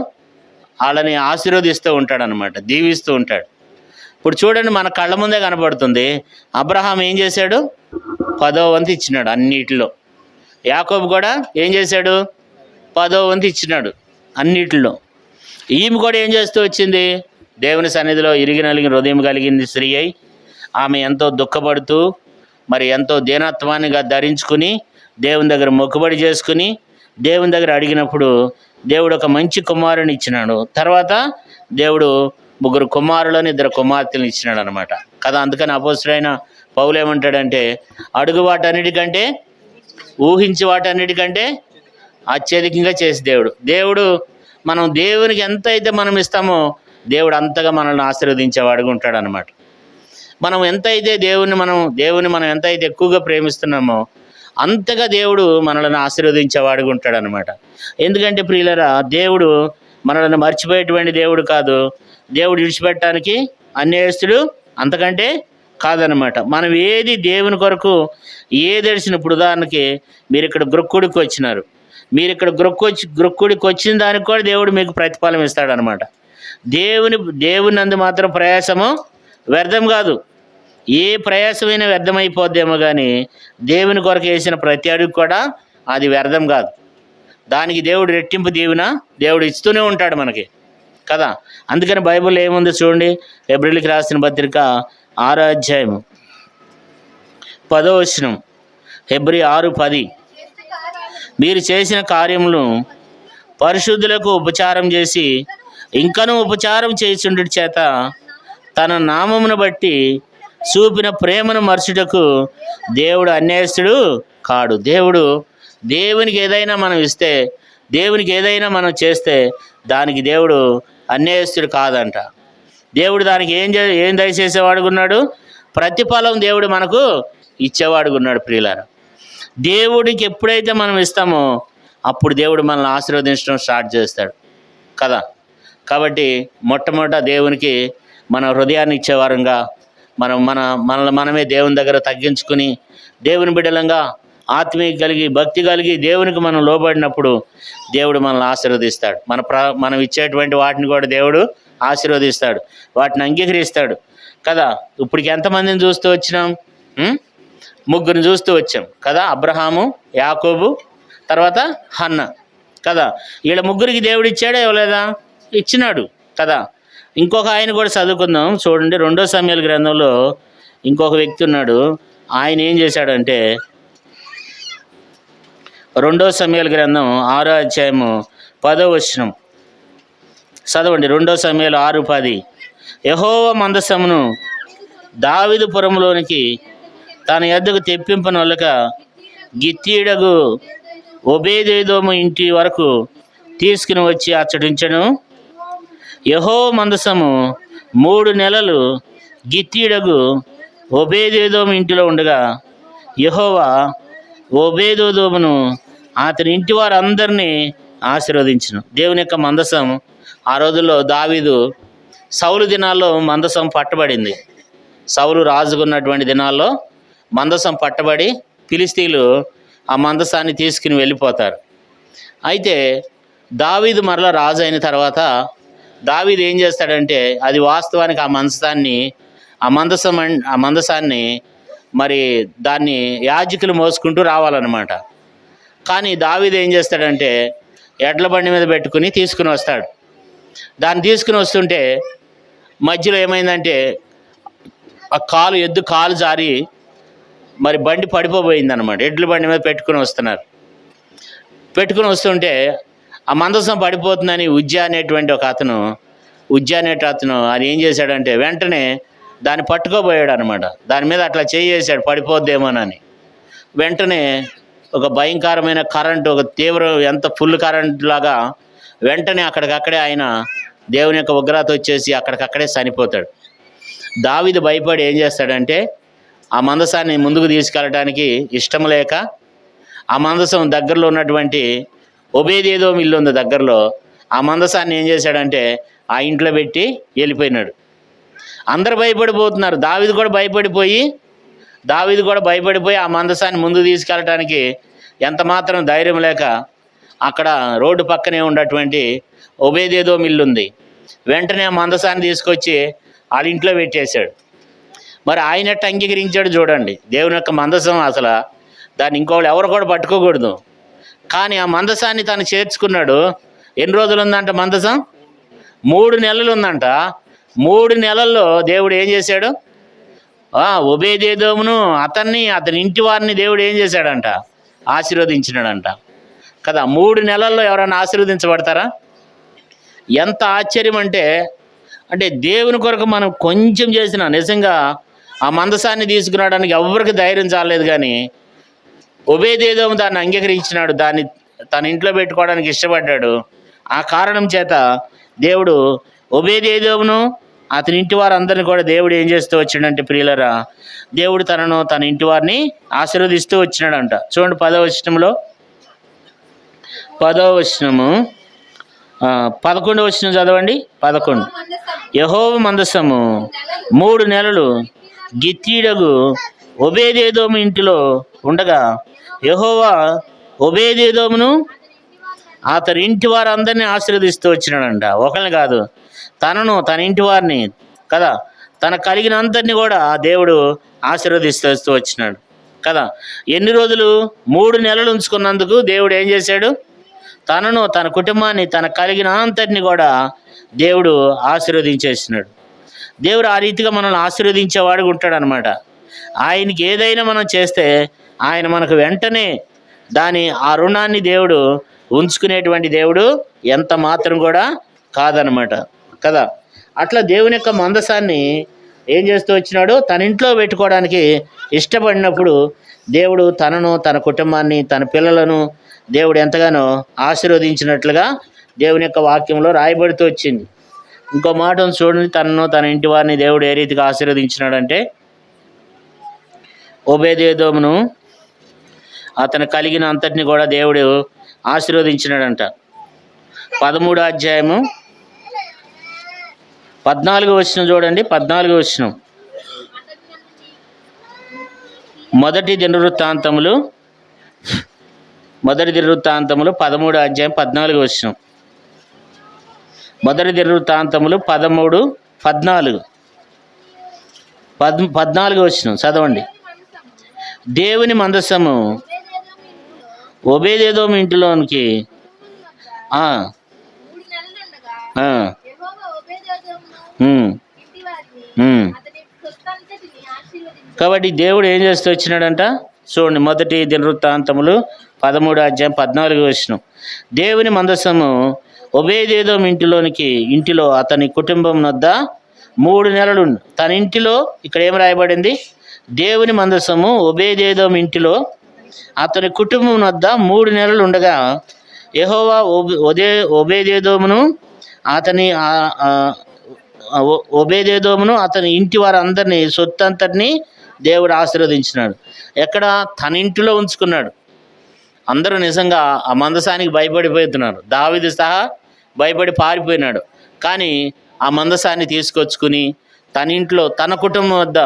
వాళ్ళని ఆశీర్వదిస్తూ ఉంటాడు అనమాట, దీవిస్తూ ఉంటాడు. ఇప్పుడు చూడండి, మన కళ్ళ ముందే కనపడుతుంది. అబ్రహాం ఏం చేశాడు? 10వ వంతు ఇచ్చినాడు అన్నిటిలో. యాకోబు కూడా ఏం చేశాడు? 10వ వంతు ఇచ్చినాడు అన్నిటిలో. ఈమె కూడా ఏం చేస్తూ వచ్చింది? దేవుని సన్నిధిలో ఇరిగి నలిగిన హృదయం కలిగింది స్త్రీ అయి ఆమె ఎంతో దుఃఖపడుతూ మరి ఎంతో దీనత్వాన్నిగా ధరించుకుని దేవుని దగ్గర మొక్కుబడి చేసుకుని దేవుని దగ్గర అడిగినప్పుడు దేవుడు ఒక మంచి కుమారుని ఇచ్చినాడు. తర్వాత దేవుడు 3 కుమారులను 2 కుమార్తెలను ఇచ్చినాడు అనమాట కదా. అందుకని అపోస్తలుడైన పౌలు ఏమంటాడంటే, అడుగు వాటన్నిటికంటే, ఊహించి వాటన్నిటికంటే అత్యధికంగా చేసి దేవుడు మనం దేవునికి ఎంత అయితే మనం ఇస్తామో దేవుడు అంతగా మనల్ని ఆశీర్వదించేవాడుగా ఉంటాడు అనమాట. మనం ఎంతైతే దేవుని మనం ఎంతైతే ఎక్కువగా ప్రేమిస్తున్నామో అంతగా దేవుడు మనల్ని ఆశీర్వదించేవాడుగా ఉంటాడు అనమాట. ఎందుకంటే ప్రియులరా, దేవుడు మనల్ని మర్చిపోయేటువంటి దేవుడు కాదు. దేవుడు విడిచిపెట్టడానికి అన్యాయస్తుడు అంతకంటే కాదనమాట. మనం ఏది దేవుని కొరకు ఏది ఏడిచిన, ఇప్పుడు ఉదాహరణకి మీరు ఇక్కడ గృక్కుడికి వచ్చినారు, మీరు ఇక్కడ గృక్కుడికి వచ్చిన దానికి కూడా దేవుడు మీకు ప్రతిఫలం ఇస్తాడనమాట. దేవుని నందు మాత్రం ప్రయాసము వ్యర్థం కాదు. ఏ ప్రయాసమైన వ్యర్థమైపోద్దేమో కానీ దేవుని కొరకు వేసిన ప్రతి అడుగు కూడా అది వ్యర్థం కాదు. దానికి దేవుడు రెట్టింపు దీవెన దేవుడు ఇస్తూనే ఉంటాడు మనకి కదా. అందుకని బైబిల్లో ఏముంది చూడండి, హెబ్రీయులకు రాసిన పత్రిక 6వ అధ్యాయము 10వ వచనం. హెబ్రీ 6:10. మీరు చేసిన కార్యములను పరిశుద్ధులకు ఉపచారం చేసి ఇంకనూ ఉపచారం చేయుచుండుట చేత తన నామమును బట్టి చూపిన ప్రేమను మరచుటకు దేవుడు అన్యాయస్తుడు కాడు. దేవునికి ఏదైనా మనం ఇస్తే, దేవునికి ఏదైనా మనం చేస్తే దానికి దేవుడు అన్యాయస్తుడు కాదంట. దేవుడు దానికి ఏం దయచేసేవాడుగా ఉన్నాడు? ప్రతిఫలం దేవుడు మనకు ఇచ్చేవాడుగా ఉన్నాడు. ప్రియులారా, దేవుడికి ఎప్పుడైతే మనం ఇస్తామో అప్పుడు దేవుడు మనల్ని ఆశీర్వదించడం స్టార్ట్ చేస్తాడు కదా. కాబట్టి మొట్టమొదట దేవునికి మన హృదయాన్ని ఇచ్చేవారంగా, మనల్ని మనమే దేవుని దగ్గర తగ్గించుకుని దేవుని బిడ్డలంగా ఆత్మీయ కలిగి భక్తి కలిగి దేవునికి మనం లోబడినప్పుడు దేవుడు మనల్ని ఆశీర్వదిస్తాడు. మనం ఇచ్చేటువంటి వాటిని కూడా దేవుడు ఆశీర్వదిస్తాడు, వాటిని అంగీకరిస్తాడు కదా. ఇప్పటికి ఎంతమందిని చూస్తూ వచ్చినాం? ముగ్గురిని చూస్తూ వచ్చాం కదా. అబ్రహాము, యాకోబు, తర్వాత హన్న కదా. వీళ్ళ ముగ్గురికి దేవుడు ఇచ్చాడా ఇవ్వలేదా? ఇచ్చినాడు కదా. ఇంకొక ఆయన కూడా చదువుకుందాం చూడండి. 2 సమూయేలు గ్రంథంలో ఇంకొక వ్యక్తి ఉన్నాడు. ఆయన ఏం చేశాడంటే 2 సమూయేలు గ్రంథం 6వ అధ్యాయము 10వ వచనం చదవండి. 2 సమూయేలు 6:10. యెహోవా మందసమును దావీదు పురములోనికి తన యొద్దకు తెప్పింపనొల్లక గిత్తీయుడగు ఓబేదెదోము ఇంటి వరకు తీసుకుని వచ్చి అచ్చటించెను. యెహోవా మందసము 3 నెలలు గిత్తీయుడగు ఓబేదెదోము ఇంటిలో ఉండగా యెహోవా ఓబేదెదోమును అతని ఇంటి వారందరినీ ఆశీర్వదించును. దేవుని యొక్క మందసం ఆ రోజుల్లో దావీదు సౌలు దినాల్లో మందసం పట్టబడింది. సౌలు రాజుకున్నటువంటి దినాల్లో మందసం పట్టబడి ఫిలిస్తీన్లు ఆ మందసాన్ని తీసుకుని వెళ్ళిపోతారు. అయితే దావీదు మరలా రాజు అయిన తర్వాత దావీదు ఏం చేస్తాడంటే అది వాస్తవానికి ఆ మందసాన్ని మరి దాన్ని యాజకులు మోసుకుంటూ రావాలన్నమాట. కానీ దావీదు ఏం చేస్తాడంటే ఎడ్ల బండి మీద పెట్టుకుని తీసుకుని వస్తాడు. దాన్ని తీసుకుని వస్తుంటే మధ్యలో ఏమైందంటే ఆ ఎద్దు కాలు జారి మరి బండి పడిపోయిందనమాట. ఎడ్ల బండి మీద పెట్టుకుని వస్తుంటే ఆ మందసం పడిపోతుందని ఉజ్జా అనేటువంటి అతను అది ఏం చేశాడంటే వెంటనే దాన్ని పట్టుకోబోయాడు అనమాట. దాని మీద అట్లా చేసాడు పడిపోద్దేమోనని. వెంటనే ఒక భయంకరమైన కరెంటు, ఒక ఎంత ఫుల్ కరెంట్ లాగా వెంటనే అక్కడికక్కడే ఆయన దేవుని యొక్క ఉగ్రత వచ్చేసి అక్కడికక్కడే చనిపోతాడు. దావీదు భయపడి ఏం చేస్తాడంటే ఆ మందసాన్ని ముందుకు తీసుకెళ్ళడానికి ఇష్టం లేక ఆ మందసం దగ్గరలో ఉన్నటువంటి ఓబేదెదోము ఇల్లు ఉంది దగ్గరలో, ఆ మందసాన్ని ఏం చేశాడంటే ఆ ఇంట్లో పెట్టి వెళ్ళిపోయినాడు. అందరు భయపడిపోతున్నారు. దావీదు కూడా భయపడిపోయి ఆ మందసాన్ని ముందుకు తీసుకెళ్ళటానికి ఎంత మాత్రం ధైర్యం లేక అక్కడ రోడ్డు పక్కనే ఉన్నటువంటి ఓబేదెదోము ఇల్లు ఉంది. వెంటనే ఆ మందసాన్ని తీసుకొచ్చి వాళ్ళ ఇంట్లో పెట్టేశాడు. మరి ఆయనట్టు అంగీకరించాడు చూడండి. దేవుని యొక్క మందసం అసలు దాన్ని ఇంకోళ్ళు ఎవరు కూడా పట్టుకోకూడదు. కానీ ఆ మందసాన్ని తను చేర్చుకున్నాడు. ఎన్ని రోజులు ఉందంట మందసం? 3 నెలలు ఉందంట. 3 నెలల్లో దేవుడు ఏం చేశాడు? ఓబేదెదోమును అతని ఇంటి వారిని దేవుడు ఏం చేశాడంట? ఆశీర్వదించినాడంట కదా. 3 నెలల్లో ఎవరైనా ఆశీర్వదించబడతారా? ఎంత ఆశ్చర్యం అంటే దేవుని కొరకు మనం కొంచెం చేసినా నిజంగా ఆ మందసాన్ని తీసుకురావడానికి ఎవరికి ధైర్యం చాలేదు. కానీ ఓబేదెదోము దాన్ని అంగీకరించినాడు, దాన్ని తన ఇంట్లో పెట్టుకోవడానికి ఇష్టపడ్డాడు. ఆ కారణం చేత దేవుడు ఓబేదెదోమును అతని ఇంటి వారందరినీ కూడా దేవుడు ఏం చేస్తూ వచ్చిండంటే ప్రియులరా, దేవుడు తన ఇంటి వారిని ఆశీర్వదిస్తూ వచ్చినాడంట. చూడండి 10వ వచనంలో, 10వ వచనము 11వ వచనం చదవండి. 11. యెహోవా మందసము 3 నెలలు గిత్తీయుడగు ఓబేదెదోము ఇంటిలో ఉండగా యెహోవా ఓబేదెదోమును అతని ఇంటి వారందరినీ ఆశీర్వదిస్తూ వచ్చినాడంట. ఒకరిని కాదు, తన ఇంటి వారిని కదా, తన కలిగినంతని కూడా దేవుడు ఆశీర్వదిస్తూ వచ్చినాడు కదా. ఎన్ని రోజులు? 3 నెలలు ఉంచుకున్నందుకు దేవుడు ఏం చేశాడు? తన కుటుంబాన్ని, తన కలిగిన అంతటిని కూడా దేవుడు ఆశీర్వదించేసినాడు. దేవుడు ఆ రీతిగా మనల్ని ఆశీర్వదించేవాడుగా ఉంటాడు అనమాట. ఆయనకి ఏదైనా మనం చేస్తే ఆయన మనకు వెంటనే ఆ రుణాన్ని దేవుడు ఉంచుకునేటువంటి దేవుడు ఎంత మాత్రం కూడా కాదనమాట కదా. అట్లా దేవుని యొక్క మందసాన్ని ఏం చేస్తూ వచ్చినాడు? తన ఇంట్లో పెట్టుకోవడానికి ఇష్టపడినప్పుడు దేవుడు తన కుటుంబాన్ని, తన పిల్లలను దేవుడు ఎంతగానో ఆశీర్వదించినట్లుగా దేవుని యొక్క వాక్యంలో రాయబడుతూ వచ్చింది. ఇంకో మాట చూడండి, తన ఇంటి వారిని దేవుడు ఏ రీతిగా ఆశీర్వదించినాడంటే ఓబేదెదోమును అతను కలిగిన అంతటిని కూడా దేవుడు ఆశీర్వదించినాడంట. 13వ అధ్యాయము 14వ వచనం చూడండి. 14వ వచనం మొదటి దినవృత్తాంతములు 13 అధ్యాయం 14 వచనం. మొదటి దినవృత్తాంతములు 14 వచనం చదవండి. దేవుని మందసము ఒబేదేదోము ఇంటిలోనికి ఆ, ఆ, ఉమ్, ఉమ్. కాబట్టి దేవుడు ఏం చేస్తూ వచ్చినాడంట చూడండి. మొదటి దినవృత్తాంతములు 13 అధ్యాయం 14 వచనం. దేవుని మందసము ఒబేదేదోము ఇంటిలో అతని కుటుంబం వద్ద 3 నెలలు తన ఇంటిలో. ఇక్కడ ఏం రాయబడింది? దేవుని మందసము ఒబేదేదోము ఇంటిలో అతని కుటుంబం వద్ద 3 నెలలు ఉండగా యెహోవా ఒబేదేదోమును అతని ఇంటి వారందరినీ సొత్తంతటిని దేవుడు ఆశీర్వదించినాడు. ఎక్కడ? తన ఇంటిలో ఉంచుకున్నాడు. అందరూ నిజంగా ఆ మందసానికి భయపడిపోతున్నారు. దావీదు సహా భయపడి పారిపోయినాడు. కానీ ఆ మందసాన్ని తీసుకొచ్చుకుని తన ఇంట్లో తన కుటుంబం వద్ద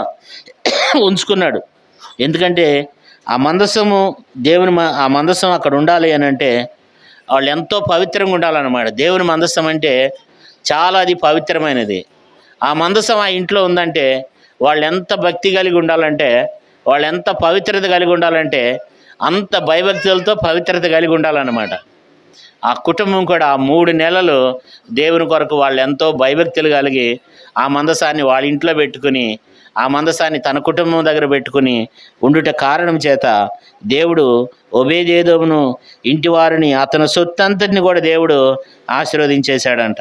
ఉంచుకున్నాడు. ఎందుకంటే ఆ మందసము ఆ మందసం అక్కడ ఉండాలి అని అంటే వాళ్ళు ఎంతో పవిత్రంగా ఉండాలన్నమాట. దేవుని మందసం అంటే చాలా అది పవిత్రమైనది. ఆ మందసం ఆ ఇంట్లో ఉందంటే వాళ్ళు ఎంత భక్తి కలిగి ఉండాలంటే, వాళ్ళు ఎంత పవిత్రత కలిగి ఉండాలంటే అంత భయభక్తులతో పవిత్రత కలిగి ఉండాలన్నమాట. ఆ కుటుంబం కూడా 3 నెలలు దేవుని కొరకు వాళ్ళు ఎంతో భయభక్తులు కలిగి ఆ మందసాన్ని వాళ్ళ ఇంట్లో పెట్టుకుని, ఆ మందసాన్ని తన కుటుంబం దగ్గర పెట్టుకుని ఉండుట కారణం చేత దేవుడు ఒబేదేదోమును ఇంటి వారిని అతని సొత్తంతటిని కూడా దేవుడు ఆశీర్వదించేశాడంట.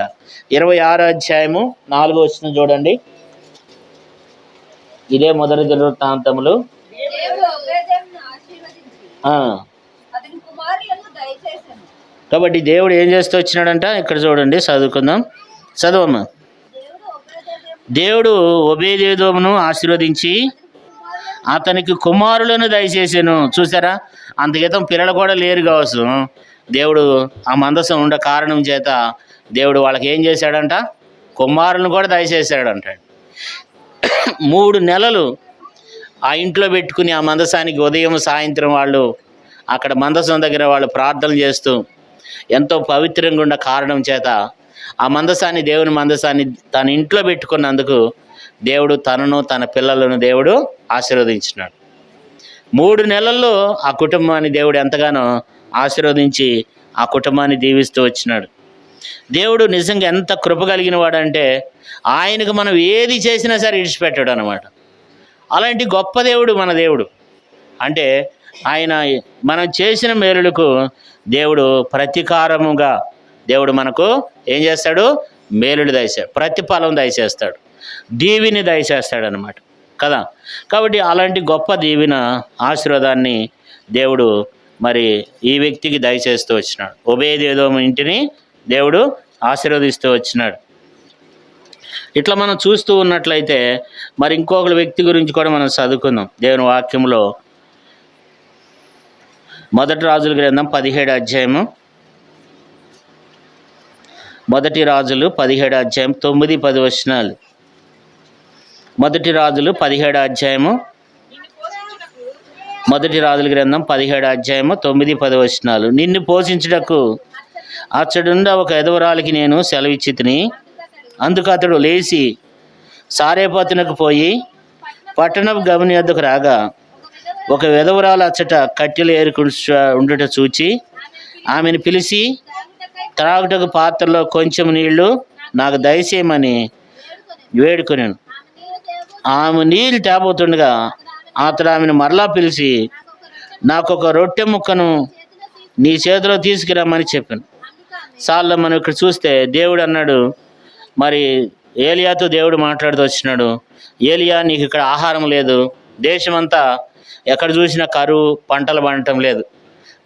26 అధ్యాయము 4 వచనం చూడండి. ఇదే మొదటి దినవృత్తాంతములు. కాబట్టి దేవుడు ఏం చేస్తూ వచ్చినాడంట ఇక్కడ చూడండి, చదువుకుందాం. చదవమ్మా. దేవుడు ఒబేదేదోమును ఆశీర్వదించి అతనికి కుమారులను దయచేసాను. చూసారా, అంతకితం పిల్లలు కూడా లేరు కావచ్చు. దేవుడు ఆ మందసం ఉండే కారణం చేత దేవుడు వాళ్ళకి ఏం చేశాడంట? కుమారులను కూడా దయచేశాడంట. 3 నెలలు ఆ ఇంట్లో పెట్టుకుని ఆ మందసానికి ఉదయం సాయంత్రం వాళ్ళు అక్కడ మందసం దగ్గర వాళ్ళు ప్రార్థనలు చేస్తూ ఎంతో పవిత్రంగా ఉన్న కారణం చేత ఆ మందసాన్ని, దేవుని మందసాన్ని తన ఇంట్లో పెట్టుకున్నందుకు దేవుడు తనను తన పిల్లలను దేవుడు ఆశీర్వదించినాడు. 3 నెలల్లో ఆ కుటుంబాన్ని దేవుడు ఎంతగానో ఆశీర్వదించి ఆ కుటుంబాన్ని దీవిస్తూ వచ్చినాడు. దేవుడు నిజంగా ఎంత కృప కలిగిన వాడంటే ఆయనకు మనం ఏది చేసినా సరే విడిచిపెట్టాడు అనమాట. అలాంటి గొప్ప దేవుడు మన దేవుడు. అంటే ఆయన మనం చేసిన మేలులకు దేవుడు ప్రతీకారముగా దేవుడు మనకు ఏం చేస్తాడు? మేలుడు దయచేస్తాడు, ప్రతిఫలం దయచేస్తాడు, దీవిని దయచేస్తాడు అనమాట కదా. కాబట్టి అలాంటి గొప్ప దీవిన ఆశీర్వాదాన్ని దేవుడు మరి ఈ వ్యక్తికి దయచేస్తూ వచ్చినాడు. ఒబేదేదోము ఇంటిని దేవుడు ఆశీర్వదిస్తూ వచ్చినాడు. ఇట్లా మనం చూస్తూ ఉన్నట్లయితే మరి ఇంకొక వ్యక్తి గురించి కూడా మనం చదువుకుందాం దేవుని వాక్యంలో. మొదటి రాజుల గ్రంథం 17 అధ్యాయము. మొదటి రాజులు 17 అధ్యాయం 9-10 వచనాలు. మొదటి రాజులు 17 అధ్యాయము. మొదటి రాజుల గ్రంథం 17 అధ్యాయము 9-10 వచనాలు. నిన్ను పోషించుటకు అచ్చడుండ ఒక ఎదవరాలికి నేను సెలవిచ్చి తిని, అందుకు అతడు లేచి సారేపతునకు పోయి పట్టణపు గమని వద్దకు రాగా ఒక విధవరాలు అచ్చట కట్టెలు ఏరుకుని ఉండుట చూచి ఆమెను పిలిచి త్రాగుటకు పాత్రలో కొంచెం నీళ్లు నాకు దయచేయమని వేడుకొనాను. ఆమె నీళ్ళు తేబోతుండగా అతడు ఆమెను మరలా పిలిచి నాకు ఒక రొట్టె ముక్కను నీ చేతిలో తీసుకురమ్మని చెప్పాను. సార్లు మనం ఇక్కడ చూస్తే దేవుడు అన్నాడు, మరి ఏలియాతో దేవుడు మాట్లాడుతూ వచ్చినాడు, ఏలియా నీకు ఇక్కడ ఆహారం లేదు, దేశమంతా ఎక్కడ చూసినా కరువు, పంటలు పండటం లేదు.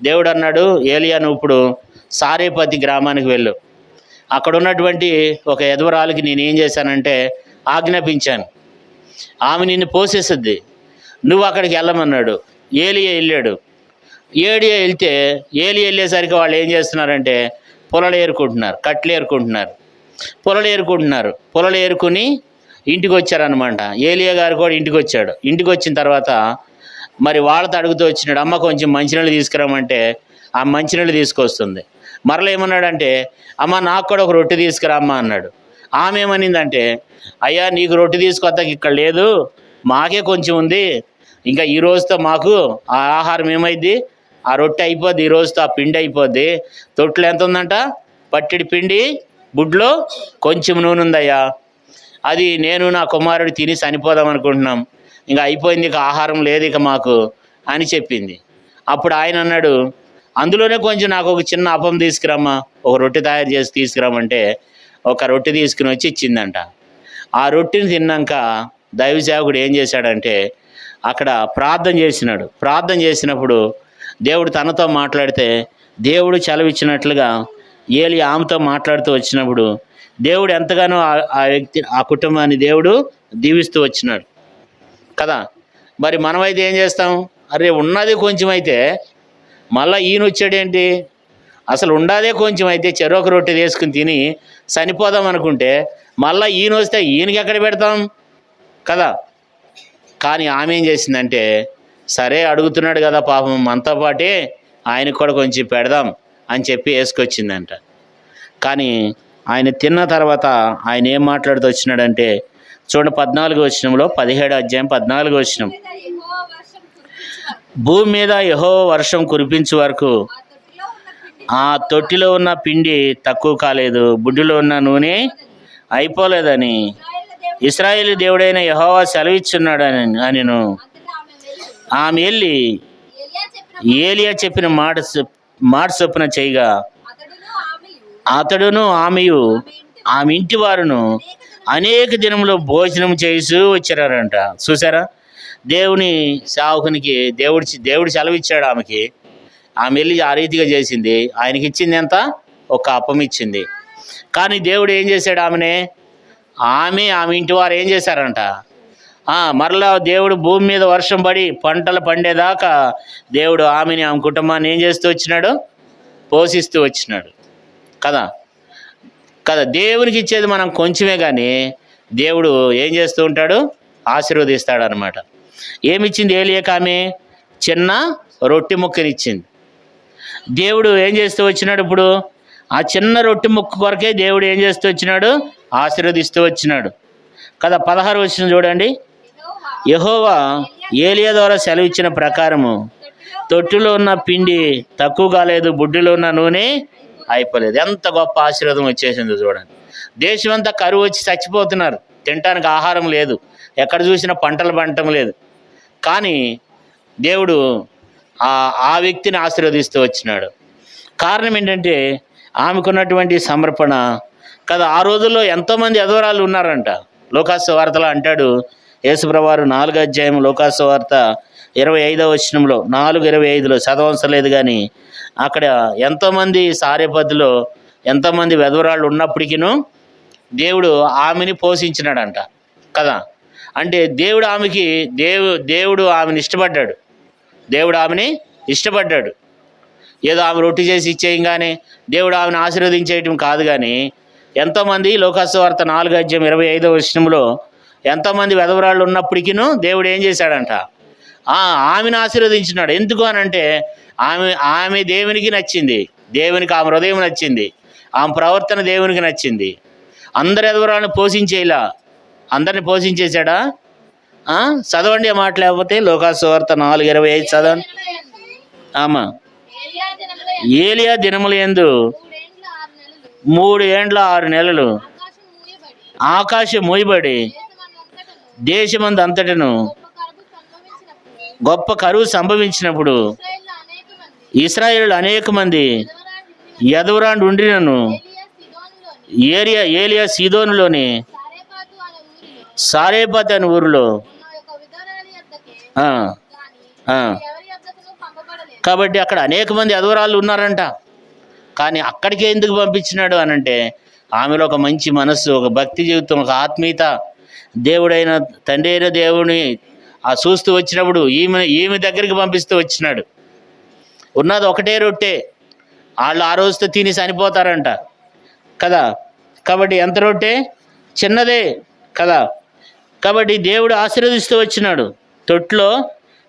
దేవుడు అన్నాడు, ఏలియా నువ్వు ఇప్పుడు సారేపతి గ్రామానికి వెళ్ళు, అక్కడ ఉన్నటువంటి ఒక ఎదవరాలకి నేనేం చేశానంటే ఆజ్ఞాపించాను, ఆమె నిన్ను పోసేస్తుంది, నువ్వు అక్కడికి వెళ్ళమన్నాడు. ఏలియా వెళ్ళాడు. ఏలియా వెళ్ళేసరికి వాళ్ళు ఏం చేస్తున్నారంటే పొలలు ఏరుకుంటున్నారు, కట్టెలు ఏరుకుంటున్నారు, పొలలు ఏరుకుని ఇంటికి వచ్చారనమాట. ఏలియా గారు కూడా ఇంటికి వచ్చాడు. ఇంటికి వచ్చిన తర్వాత మరి వాళ్ళతో అడుగుతూ వచ్చినాడు, అమ్మ కొంచెం మంచినీళ్ళు తీసుకురామంటే ఆ మంచినీళ్ళు తీసుకొస్తుంది. మరలా ఏమన్నాడంటే, అమ్మ నాకు కూడా ఒక రొట్టె తీసుకురా అమ్మ అన్నాడు. ఆమె ఏమనిందంటే, అయ్యా నీకు రొట్టె తీసుకొస్తాకి ఇక్కడ లేదు, మాకే కొంచెం ఉంది, ఇంకా ఈ రోజుతో మాకు ఆ ఆహారం ఏమైద్ది, ఆ రొట్టె అయిపోద్ది, ఈ రోజుతో ఆ పిండి అయిపోద్ది, తొట్లు ఎంత ఉందంట, పట్టిడి పిండి, బుడ్లో కొంచెం నూనె ఉందయ్యా, అది నేను నా కుమారుడు తిని చనిపోదాం అనుకుంటున్నాం, ఇంకా అయిపోయింది, ఇక ఆహారం లేదు ఇక మాకు అని చెప్పింది. అప్పుడు ఆయన అన్నాడు, అందులోనే కొంచెం నాకు ఒక చిన్న అప్పం తీసుకురమ్మా, ఒక రొట్టె తయారు చేసి తీసుకురామంటే ఒక రొట్టె తీసుకుని వచ్చి ఇచ్చిందంట. ఆ రొట్టెని తిన్నాక దైవ సేవకుడు ఏం చేశాడంటే అక్కడ ప్రార్థన చేసినాడు. ప్రార్థన చేసినప్పుడు దేవుడు తనతో మాట్లాడితే దేవుడు చలవిచ్చినట్లుగా ఏలి ఆమెతో మాట్లాడుతూ వచ్చినప్పుడు దేవుడు ఎంతగానో ఆ వ్యక్తి, ఆ కుటుంబాన్ని దేవుడు దీవిస్తూ వచ్చినాడు కదా. మరి మనమైతే ఏం చేస్తాం, అరే ఉన్నది కొంచెం అయితే మళ్ళీ ఈయన వచ్చాడేంటి, అసలు ఉండాదే కొంచెం అయితే చెరొక రొట్టె తీసుకుని తిని చనిపోదాం అనుకుంటే మళ్ళీ ఈయన వస్తే ఈయనకి ఎక్కడ పెడతాం కదా. కానీ ఆమె ఏం చేసిందంటే, సరే అడుగుతున్నాడు కదా పాపం మనతో పాటే ఆయనకు కూడా కొంచెం పెడదాం అని చెప్పి వేసుకొచ్చిందంట. కానీ ఆయన తిన్న తర్వాత ఆయన ఏం మాట్లాడుతూ వచ్చినాడంటే చూడండి 14వ వచనంలో, 17వ అధ్యాయం 14వ వచనం, భూమి మీద యెహోవా వర్షం కురిపించే వరకు ఆ తొట్టిలో ఉన్న పిండి తక్కువ కాలేదు, బుడ్డిలో ఉన్న నూనె అయిపోలేదని ఇశ్రాయేలు దేవుడైన యెహోవా సెలవిచ్చున్నాడని అనెను. ఆమె వెళ్ళి ఏలియా చెప్పిన మాట చొప్పున చేయగా అతడును ఆమెయు ఆమె ఇంటి వారును అనేక దినములు భోజనం చేస్తూ వచ్చారంట. చూసారా, దేవుని సేవకునికి దేవుడు సెలవిచ్చాడు ఆమెకి, ఆమె వెళ్ళి ఆ రీతిగా చేసింది. ఆయనకి ఇచ్చింది ఎంత, ఒక అప్పం ఇచ్చింది. కానీ దేవుడు ఏం చేశాడు, ఆమె ఇంటి వారు ఏం చేశారంట, మరలా దేవుడు భూమి మీద వర్షం పడి పంటలు పండేదాకా దేవుడు ఆమె కుటుంబాన్ని ఏం చేస్తూ వచ్చినాడు, పోషిస్తూ వచ్చినాడు కదా. దేవునికి ఇచ్చేది మనం కొంచెమే, కానీ దేవుడు ఏం చేస్తూ ఉంటాడు, ఆశీర్వదిస్తాడు అనమాట. ఏమిచ్చింది ఏలియాకు, ఆమె చిన్న రొట్టె ముక్కనిచ్చింది. దేవుడు ఏం చేస్తూ వచ్చినాడు, ఇప్పుడు ఆ చిన్న రొట్టె ముక్క కొరకే దేవుడు ఏం చేస్తూ వచ్చినాడు, ఆశీర్వదిస్తూ వచ్చినాడు కదా. 16వ వచనం చూడండి, యెహోవా ఏలియా ద్వారా సెలవిచ్చిన ప్రకారము తొట్టిలో ఉన్న పిండి తక్కువ కాలేదు, బుడ్డిలో ఉన్న నూనె అయిపోలేదు. ఎంత గొప్ప ఆశీర్వాదం వచ్చేసిందో చూడండి. దేశమంతా కరువు వచ్చి చచ్చిపోతున్నారు, తినటానికి ఆహారం లేదు, ఎక్కడ చూసినా పంటలు పండటం లేదు. కానీ దేవుడు ఆ వ్యక్తిని ఆశీర్వదిస్తూ వచ్చినాడు. కారణం ఏంటంటే ఆమెకున్నటువంటి సమర్పణ కదా. ఆ రోజుల్లో ఎంతోమంది అధవరాలు ఉన్నారంట. లోకాసు వార్తలో అంటాడు యేసుప్రభువారు 4వ అధ్యాయం లోకాసు వార్త 25వ వచనంలో, 4:25లో చదవసలేదు కానీ అక్కడ ఎంతోమంది సారేపతిలో ఎంతోమంది వెధవరాళ్ళు ఉన్నప్పటికీను దేవుడు ఆమెని పోషించినాడంట కదా. అంటే దేవుడు ఆమెని ఇష్టపడ్డాడు. దేవుడు ఆమెని ఇష్టపడ్డాడు. ఏదో ఆమె రొట్టె చేసి ఇచ్చేయంగానే దేవుడు ఆమెను ఆశీర్వదించేయటం కాదు. కానీ ఎంతోమంది లోకాసు వార్త 4వ అధ్యాయం 25వ వచనంలో ఎంతోమంది వెధవరాళ్ళు ఉన్నప్పటికీను దేవుడు ఏం చేశాడంట, ఆమెను ఆశీర్వదించినాడు. ఎందుకు అనంటే ఆమె దేవునికి నచ్చింది, దేవునికి ఆమె హృదయం నచ్చింది, ఆమె ప్రవర్తన దేవునికి నచ్చింది. అందరి ఎదురాలను పోషించేలా అందరిని పోషించేశాడా? చదవండి ఆ మాట, లేకపోతే లోకాసు వార్త 4:25 చదవండి. ఏలియా దినముల యందు 3 ఏండ్ల 6 నెలలు ఆకాశం మూయబడి దేశమందు అంతటను గొప్ప కరువు సంభవించినప్పుడు ఇశ్రాయేలు అనేక మంది ఎదవరాండు ఉండినను ఏలియా సీదోనులోని సారేపాతు అనే ఊరిలో కాబట్టి అక్కడ అనేక మంది అధవరాళ్ళు ఉన్నారంట. కానీ అక్కడికే ఎందుకు పంపించినాడు అనంటే ఆమెలో ఒక మంచి మనస్సు, ఒక భక్తి జీవితం, ఒక ఆత్మీయత, దేవుడైన తండ్రి అయిన దేవుని చూస్తూ వచ్చినప్పుడు ఈమె దగ్గరికి పంపిస్తూ వచ్చినాడు. ఉన్నది ఒకటే రొట్టె, వాళ్ళు ఆ రోజుతో తిని చనిపోతారంట కదా. కాబట్టి ఎంత రొట్టె, చిన్నదే కదా. కాబట్టి దేవుడు ఆశీర్వదిస్తూ వచ్చినాడు. తొట్లో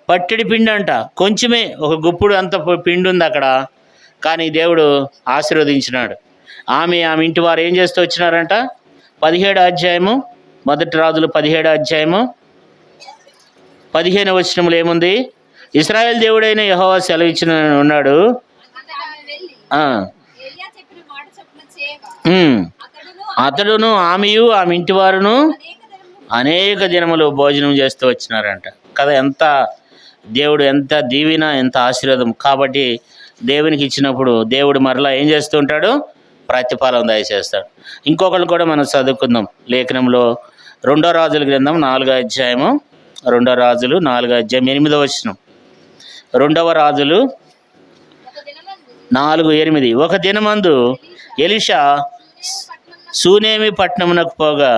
పట్టెడి పిండి అంట, కొంచెమే, ఒక గుప్పుడు అంత పిండి ఉంది అక్కడ. కానీ దేవుడు ఆశీర్వదించినాడు. ఆమె ఇంటి వారు ఏం చేస్తూ వచ్చినారంట? 17వ అధ్యాయము, మొదటి రాజులు 17వ అధ్యాయము 15వ వచనములో ఏముంది? ఇశ్రాయేల్ దేవుడైన యెహోవా సెలవిచ్చిన ఉన్నాడు. అతడును ఆమెయు ఆమె ఇంటి వారును అనేక దినములు భోజనం చేస్తూ వచ్చినారంట కదా. దేవుడు ఎంత దీవెన, ఎంత ఆశీర్వాదం. కాబట్టి దేవునికి ఇచ్చినప్పుడు దేవుడు మరలా ఏం చేస్తూ ఉంటాడు? ప్రతిఫలం దయచేస్తాడు. ఇంకొకళ్ళు కూడా మనం చదువుకుందాం లేఖనంలో. 2వ రాజుల గ్రంథం 4వ అధ్యాయము, 2వ రాజులు 4వ అధ్యాయం 8వ వచనం. 2వ రాజులు 4:8. ఒక దినమందు ఎలీషా షూనేమి పట్టణమునకు పోగా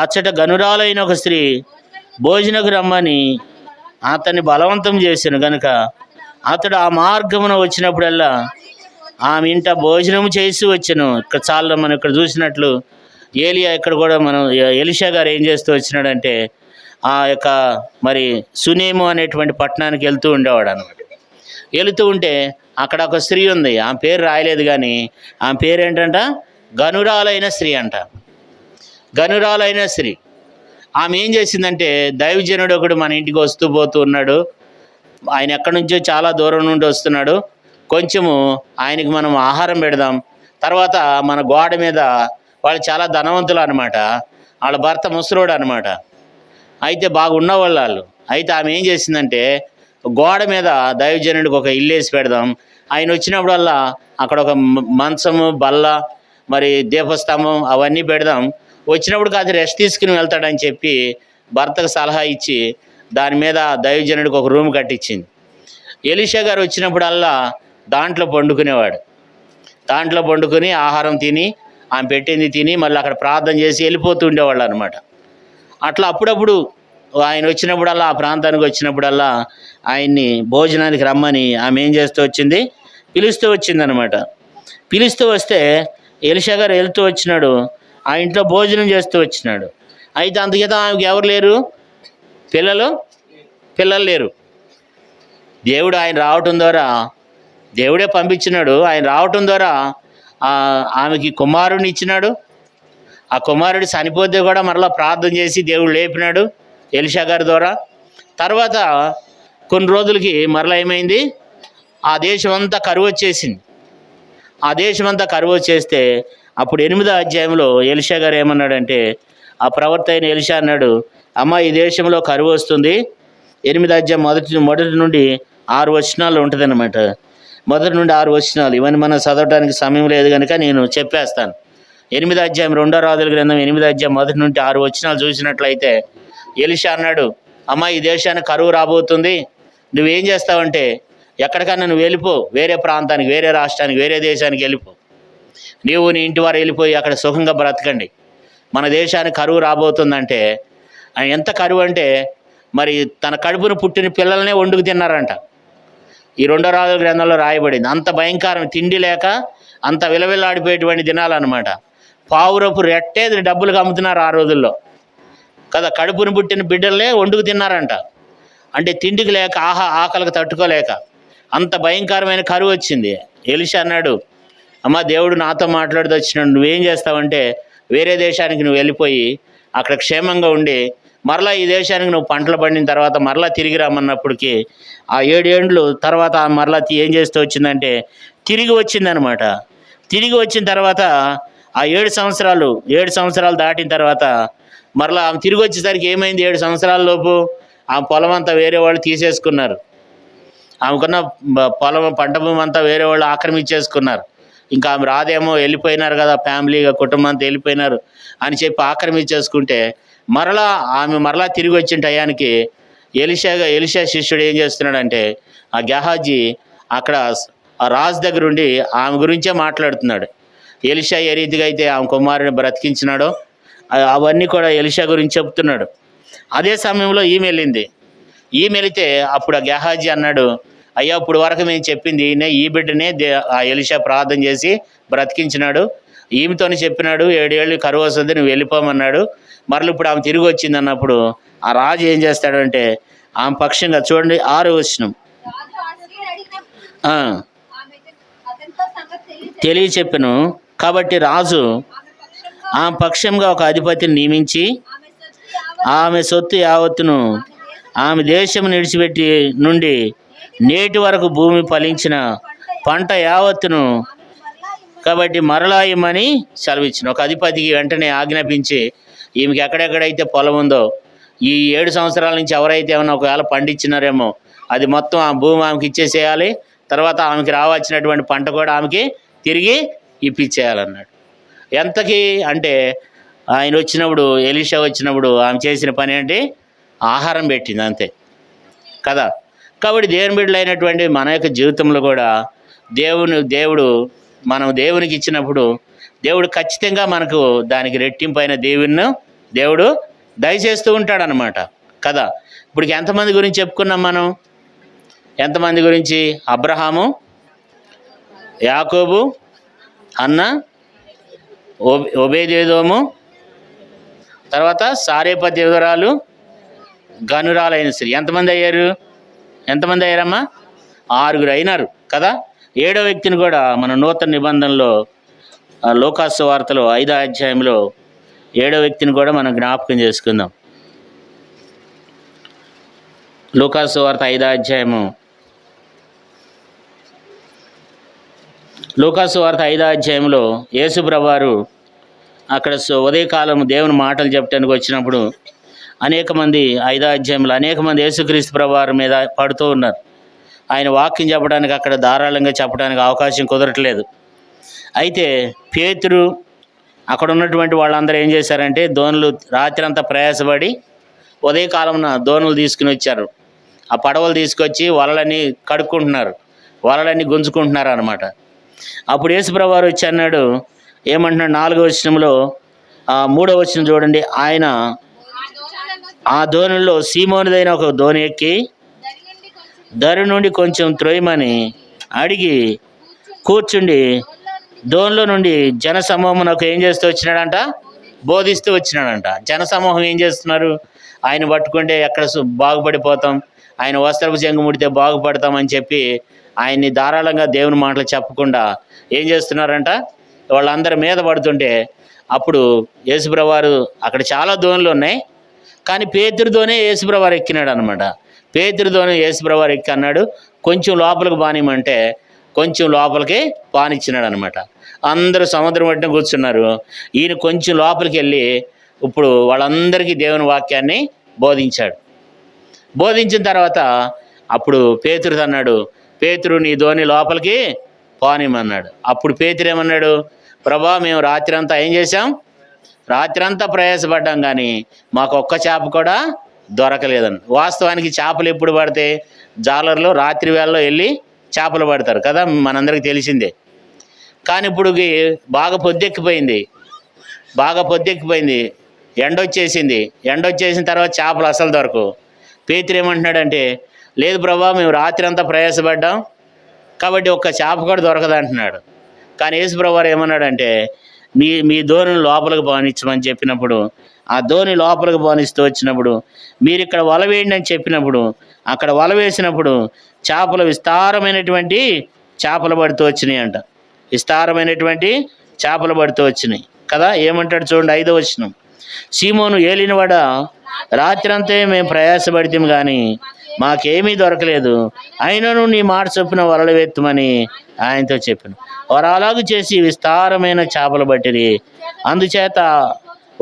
అచ్చట గనురాలైన ఒక స్త్రీ భోజనకు రమ్మని అతన్ని బలవంతం చేశాను గనుక అతడు ఆ మార్గమున వచ్చినప్పుడల్లా ఆమె ఇంట భోజనం చేసి వచ్చాను. ఇక్కడ చాలా మనం ఇక్కడ చూసినట్లు ఏలియా ఇక్కడ కూడా మనం ఎలీషా గారు ఏం చేస్తూ వచ్చినాడంటే ఆ యొక్క మరి షూనేము అనేటువంటి పట్టణానికి వెళ్తూ ఉండేవాడు అనమాట. వెళుతూ ఉంటే అక్కడ ఒక స్త్రీ ఉంది. ఆమె పేరు రాయలేదు కానీ ఆమె పేరు ఏంటంట? గనురాలైన స్త్రీ అంట. గనురాలైన స్త్రీ. ఆమె ఏం చేసిందంటే, దైవజనుడు ఒకడు మన ఇంటికి వస్తూ పోతూ ఉన్నాడు. ఆయన ఎక్కడి నుంచో చాలా దూరం నుండి వస్తున్నాడు. కొంచెము ఆయనకి మనం ఆహారం పెడదాం. తర్వాత మన గోడ మీద, వాళ్ళు చాలా ధనవంతులు అనమాట, వాళ్ళ భర్త ముసలోడు అనమాట, అయితే బాగున్న వాళ్ళు. అయితే ఆమె ఏం చేసిందంటే, గోడ మీద దైవజనుడికి ఒక ఇల్లు వేసి పెడదాం, ఆయన వచ్చినప్పుడల్లా అక్కడ ఒక మంచము, బల్ల, మరి దీపస్తంభం అవన్నీ పెడదాం, వచ్చినప్పుడు కాదు రెస్ట్ తీసుకుని వెళ్తాడని చెప్పి భర్తకు సలహా ఇచ్చి దాని మీద దైవజనుడికి ఒక రూమ్ కట్టించింది. ఎలీషా గారు వచ్చినప్పుడల్లా దాంట్లో పండుకునేవాడు. దాంట్లో పండుకొని ఆహారం తిని, ఆమె పెట్టింది తిని మళ్ళీ అక్కడ ప్రార్థన చేసి వెళ్ళిపోతూ ఉండేవాళ్ళు అనమాట. అట్లా అప్పుడప్పుడు ఆయన వచ్చినప్పుడల్లా, ఆ ప్రాంతానికి వచ్చినప్పుడల్లా ఆయన్ని భోజనానికి రమ్మని ఆమె ఏం చేస్తూ వచ్చింది? పిలుస్తూ వచ్చిందనమాట. పిలుస్తూ వస్తే ఎలీషా గారు వెళ్తూ వచ్చినాడు, ఆ ఇంట్లో భోజనం చేస్తూ వచ్చినాడు. అయితే అందుచేత ఆమెకి ఎవరు లేరు? పిల్లలు లేరు. దేవుడు ఆయన రావటం ద్వారా, దేవుడే పంపించినాడు. ఆయన రావటం ద్వారా ఆమెకి కుమారుడిని ఇచ్చినాడు. ఆ కుమారుడు చనిపోతే కూడా మరలా ప్రార్థన చేసి దేవుడు లేపినాడు ఎలీషా గారి ద్వారా. తర్వాత కొన్ని రోజులకి మరలా ఏమైంది? ఆ దేశం అంతా కరువు వచ్చేసింది. ఆ దేశం అంతా కరువు వచ్చేస్తే అప్పుడు 8వ అధ్యాయంలో ఎలీషా గారు ఏమన్నాడంటే, ఆ ప్రవక్త అయిన ఎలీషా అన్నాడు, అమ్మ ఈ దేశంలో కరువు వస్తుంది. 8వ అధ్యాయం మొదటి నుండి 6 వచనాలు ఉంటుంది అన్నమాట. మొదటి నుండి 6 వచనాలు. ఇవన్నీ మనం చదవడానికి సమయం లేదు కనుక నేను చెప్పేస్తాను. 8వ అధ్యాయం 2వ రాజుల గ్రంథం 8వ అధ్యాయం మొదటి నుండి 6 వచనాలు చూసినట్లయితే ఎలీషా అన్నాడు, అమ్మ ఈ దేశానికి కరువు రాబోతుంది, నువ్వేం చేస్తావంటే ఎక్కడికన్నా నువ్వు వెళ్ళిపో, వేరే ప్రాంతానికి, వేరే రాష్ట్రానికి, వేరే దేశానికి వెళ్ళిపో. నీవు నీ ఇంటి వారు వెళ్ళిపోయి అక్కడ సుఖంగా బ్రతకండి. మన దేశానికి కరువు రాబోతుందంటే, ఎంత కరువు అంటే మరి తన కడుపును పుట్టిన పిల్లల్నే వండుకు తిన్నారంట. ఈ 2వ రాజుల గ్రంథంలో రాయబడింది. అంత భయంకరం, తిండి లేక అంత విలవిల్లాడిపోయేటువంటి దినాలన్నమాట. పావురపు రెట్టే డబ్బులకు అమ్ముతున్నారు ఆ రోజుల్లో కదా. కడుపును పుట్టిన బిడ్డలనే వండుకు తిన్నారంట. అంటే తిండికి లేక, ఆకలికి తట్టుకోలేక అంత భయంకరమైన కరువు వచ్చింది. ఎలీషా అన్నాడు, అమ్మ దేవుడు నాతో మాట్లాడుతూ వచ్చినాడు, నువ్వేం చేస్తావంటే వేరే దేశానికి నువ్వు వెళ్ళిపోయి అక్కడ క్షేమంగా ఉండి మరలా ఈ దేశానికి నువ్వు పంటలు పండిన తర్వాత మరలా తిరిగి రమ్మన్నప్పటికీ ఆ 7 ఏండ్లు తర్వాత మరలా ఏం చేస్తూ వచ్చిందంటే తిరిగి వచ్చిందనమాట. తిరిగి వచ్చిన తర్వాత ఆ 7 సంవత్సరాలు దాటిన తర్వాత మరలా ఆమె తిరిగి వచ్చేసరికి ఏమైంది? 7 సంవత్సరాల లోపు ఆ పొలం అంతా వేరే వాళ్ళు తీసేసుకున్నారు. ఆమెకున్న పొలం, పంట భూమి అంతా వేరే వాళ్ళు ఆక్రమించేసుకున్నారు. ఇంకా ఆమె రాదేమో, వెళ్ళిపోయినారు కదా, ఫ్యామిలీగా కుటుంబం అంతా వెళ్ళిపోయినారు అని చెప్పి ఆక్రమించేసుకుంటే మరలా తిరిగి వచ్చిన టయానికి ఎలీషా శిష్యుడు ఏం చేస్తున్నాడంటే, ఆ గెహాజీ అక్కడ ఆ రాజు దగ్గర ఉండి ఆమె గురించే మాట్లాడుతున్నాడు. ఎలీషా ఏ రీతిగా అయితే ఆమె కుమారుని బ్రతికించినాడో అవన్నీ కూడా ఎలీషా గురించి చెప్తున్నాడు. అదే సమయంలో ఈమె వెళ్ళింది. ఈమె వెళితే అప్పుడు ఆ గెహాజీ అన్నాడు, అయ్యా ఇప్పుడు వరకు మేము చెప్పింది ఈ బిడ్డనే ఆ ఎలీషా ప్రార్థన చేసి బ్రతికించినాడు, ఈమెతోనే చెప్పినాడు 7 ఏళ్ళు కరువు వస్తుంది నువ్వు వెళ్ళిపోమన్నాడు. మరలు ఇప్పుడు ఆమె తిరిగి వచ్చింది అన్నప్పుడు ఆ రాజు ఏం చేస్తాడంటే ఆమె పక్షంగా చూడండి 6వ వచనం. ఆ, తెలియచెప్పెను. కాబట్టి రాజు ఆమె పక్షంగా ఒక అధిపతిని నియమించి ఆమె సొత్తు యావత్తును ఆమె దేశం నిడిచిపెట్టి నుండి నేటి వరకు భూమి ఫలించిన పంట యావత్తును కాబట్టి మరలా ఇమ్మని సెలవిచ్చిన. ఒక అధిపతికి వెంటనే ఆజ్ఞాపించి ఈమెకి ఎక్కడెక్కడైతే పొలం ఉందో ఈ 7 సంవత్సరాల నుంచి ఎవరైతే ఏమన్నా ఒకవేళ పండించినారేమో అది మొత్తం ఆ భూమి ఆమెకి ఇచ్చేసేయాలి. తర్వాత ఆమెకి రావాల్సినటువంటి పంట కూడా ఆమెకి తిరిగి ఇప్పించేయాలన్నాడు. ఎంతకి అంటే ఆయన వచ్చినప్పుడు, ఎలీషా వచ్చినప్పుడు ఆమె చేసిన పని ఏంటి? ఆహారం పెట్టింది, అంతే కదా. కాబట్టి దేవుని బిడ్డలైనటువంటి మన యొక్క జీవితంలో కూడా దేవుడు మనం దేవునికి ఇచ్చినప్పుడు దేవుడు ఖచ్చితంగా మనకు దానికి రెట్టింపైన దేవుడు దయచేస్తూ ఉంటాడనమాట కదా. ఇప్పుడు ఎంతమంది గురించి చెప్పుకున్నాం మనం? ఎంతమంది గురించి? అబ్రహాము, యాకోబు, అన్న, ఒబేదేదోము, తర్వాత సారేపతి వివరాలు, గనురాలైన స్త్రీ. ఎంతమంది అయ్యారమ్మా? 6 అయినారు కదా. 7వ వ్యక్తిని కూడా మన నూతన నిబంధనలో లూకాసు వార్తలో 5వ అధ్యాయంలో 7వ వ్యక్తిని కూడా మనం జ్ఞాపకం చేసుకుందాం. లూకాసు వార్త 5వ అధ్యాయము. లూకాసు వార్త 5వ అధ్యాయంలో యేసుప్రభువారు అక్కడ ఉదయకాలం దేవుని మాటలు చెప్పడానికి వచ్చినప్పుడు అనేక మంది 5వ అధ్యాయంలో అనేక మంది యేసుక్రీస్తు ప్రభువారి మీద పడుతూ ఉన్నారు. ఆయన వాక్యం చెప్పడానికి అక్కడ ధారాళంగా చెప్పడానికి అవకాశం కుదరట్లేదు. అయితే పేతురు అక్కడ ఉన్నటువంటి వాళ్ళందరూ ఏం చేశారంటే దోణులు రాత్రి అంతా ప్రయాసపడి ఉదయకాలంన దోణులు తీసుకుని వచ్చారు. ఆ పడవలు తీసుకొచ్చి వలలన్నీ కడుక్కుంటున్నారు, వలలన్నీ గుంజుకుంటున్నారు అనమాట. అప్పుడు యేసుప్రభువారు వచ్చి అన్నాడు, ఏమంటున్నాడు? 4వ వచనంలో 3వ వచనం చూడండి. ఆయన ఆ దోణుల్లో సీమోనుదైన ఒక దోణి ఎక్కి దరి నుండి కొంచెం త్రోయమని అడిగి కూర్చుండి దోణిలో నుండి జనసమూహమునకు ఏం చేస్తూ వచ్చినాడంట? బోధిస్తూ వచ్చినాడంట. జనసమూహం ఏం చేస్తున్నారు? ఆయన పట్టుకుంటే ఎక్కడ బాగుపడిపోతాం, ఆయన వస్త్రపు చెంగు ముడితే బాగుపడతామని చెప్పి ఆయన్ని ధారాళంగా దేవుని మాటలు చెప్పకుండా ఏం చేస్తున్నారంట? వాళ్ళందరి మీద పడుతుంటే అప్పుడు యేసుప్రభువారు అక్కడ చాలా దోణులు ఉన్నాయి, కానీ పేతురుతోనే యేసుప్రభువారు ఎక్కినాడు అనమాట. పేతురుతోనే యేసుప్రభువారు ఎక్కి అన్నాడు, కొంచెం లోపలికి బానిమంటే కొంచెం లోపలికి పానిచ్చినాడు అనమాట. అందరూ సముద్రం ఒడ్డున కూర్చున్నారు. ఈయన కొంచెం లోపలికి వెళ్ళి ఇప్పుడు వాళ్ళందరికీ దేవుని వాక్యాన్ని బోధించాడు. బోధించిన తర్వాత అప్పుడు పేతురు అన్నాడు, పేతురు నీ దోణి లోపలికి పానిమన్నాడు. అప్పుడు పేతురు ఏమన్నాడు? ప్రభా, మేము రాత్రి అంతా ఏం చేశాం? రాత్రి అంతా ప్రయాసపడ్డాం, కానీ మాకు ఒక్క చేప కూడా దొరకలేదని. వాస్తవానికి చేపలు ఎప్పుడు పడతాయి? జాలర్లో రాత్రి వేళలో వెళ్ళి చేపలు పడతారు కదా, మనందరికీ తెలిసిందే. కానీ ఇప్పుడు బాగా పొద్దెక్కిపోయింది, ఎండొచ్చేసిన తర్వాత చేపలు అసలు దొరకవు. పేతురు ఏమంటున్నాడంటే, లేదు ప్రభా, మేము రాత్రి అంతా ప్రయాసపడ్డాం కాబట్టి ఒక్క చేప కూడా దొరకదు అంటున్నాడు. కానీ యేసుప్రభువారు ఏమన్నాడంటే, మీ దోణిని లోపలికి పోనిచ్చమని చెప్పినప్పుడు ఆ దోణి లోపలికి పోనిస్తూ వచ్చినప్పుడు మీరు ఇక్కడ వల వేయండి అని చెప్పినప్పుడు అక్కడ వల వేసినప్పుడు చేపలు విస్తారమైనటువంటి చేపలు పడుతూ వచ్చినాయి అంట. విస్తారమైనటువంటి చేపలు పడుతూ వచ్చినాయి కదా. ఏమంటాడు చూడండి 5వ వచనం. సీమోను ఏలినవాడ, రాత్రంతే మేము ప్రయాసపడితే కానీ మాకేమీ దొరకలేదు, అయినను నీ మాట చొప్పున వలలు వెత్తమని ఆయనతో చెప్పాను. వారు అలాగూ చేసి విస్తారమైన చేపలు పట్టిరి. అందుచేత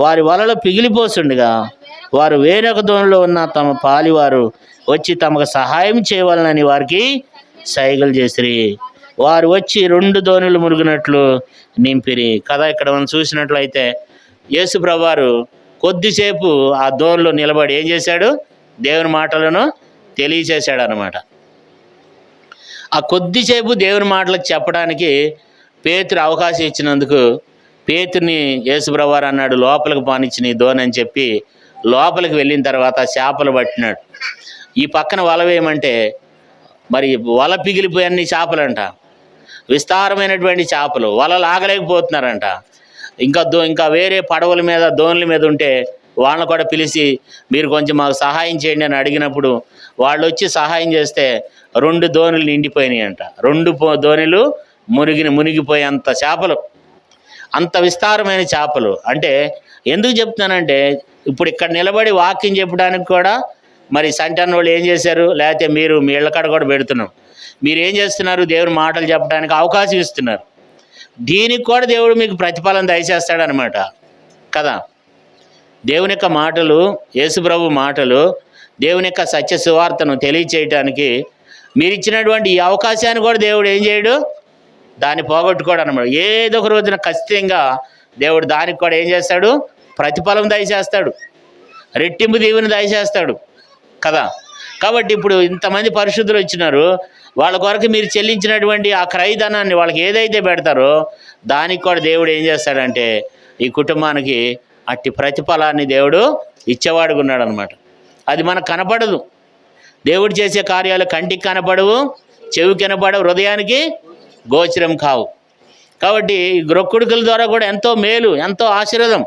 వారి వలలు పిగిలిపోతుండగా వారు వేరొక దోణిలో ఉన్న తమ పాలివారు వచ్చి తమకు సహాయం చేయవాలని వారికి సైగలు చేసిరి. వారు వచ్చి 2 దోణులు మునిగినట్లు నింపిరి కదా. ఇక్కడ మనం చూసినట్లయితే యేసుప్రభువారు కొద్దిసేపు ఆ దోణిలో నిలబడి ఏం చేశాడు? దేవుని మాటలను తెలియచేశాడు అనమాట. ఆ కొద్దిసేపు దేవుని మాటలు చెప్పడానికి పేతురు అవకాశం ఇచ్చినందుకు పేతుర్ని యేసుప్రభువారు అన్నాడు, లోపలికి పానిచ్చి నీ దోణి అని చెప్పి లోపలికి వెళ్ళిన తర్వాత చేపలు పట్టినాడు. ఈ పక్కన వల వేయమంటే మరి వల పిగిలిపోయన్ని చేపలంట, విస్తారమైనటువంటి చేపలు, వల లాగలేకపోతున్నారంట. ఇంకా వేరే పడవల మీద దోణుల మీద ఉంటే వాళ్ళని కూడా పిలిచి మీరు కొంచెం మాకు సహాయం చేయండి అని అడిగినప్పుడు వాళ్ళు వచ్చి సహాయం చేస్తే 2 దోణులు నిండిపోయినాయి అంట. 2 దోణులు మునిగిపోయేంత చేపలు, అంత విస్తారమైన చేపలు. అంటే ఎందుకు చెప్తున్నానంటే ఇప్పుడు ఇక్కడ నిలబడి వాక్యం చెప్పడానికి కూడా మరి సంటన్న వాళ్ళు ఏం చేశారు, లేకపోతే మీరు మీ ఇళ్ళకాడ కూడా పెడుతున్నాం, మీరు ఏం చేస్తున్నారు, దేవుని మాటలు చెప్పడానికి అవకాశం ఇస్తున్నారు. దీనికి కూడా దేవుడు మీకు ప్రతిఫలం దయచేస్తాడనమాట కదా. దేవుని యొక్క మాటలు, యేసుప్రభు మాటలు, దేవుని యొక్క సత్య సువార్తను తెలియచేయటానికి మీరు ఇచ్చినటువంటి ఈ అవకాశాన్ని కూడా దేవుడు ఏం చేయడు, దాన్ని పోగొట్టుకోడు అనమాట. ఏదో ఒక రోజున ఖచ్చితంగా దేవుడు దానికి కూడా ఏం చేస్తాడు, ప్రతిఫలం దయచేస్తాడు, రెట్టింపు దీవెని దయచేస్తాడు కదా. కాబట్టి ఇప్పుడు ఇంతమంది పరిశుద్ధులు వచ్చినారు, వాళ్ళ కొరకు మీరు చెల్లించినటువంటి ఆ క్రయధనాన్ని వాళ్ళకి ఏదైతే పెడతారో దానికి కూడా దేవుడు ఏం చేస్తాడంటే ఈ కుటుంబానికి అట్టి ప్రతిఫలాన్ని దేవుడు ఇచ్చేవాడుగా ఉన్నాడు అనమాట. అది మనకు కనపడదు. దేవుడు చేసే కార్యాలు కంటికి కనపడవు, చెవికి కనపడవు, హృదయానికి గోచరం కావు. కాబట్టి ఈ గ్రొక్కుడుకుల ద్వారా కూడా ఎంతో మేలు, ఎంతో ఆశీర్వాదం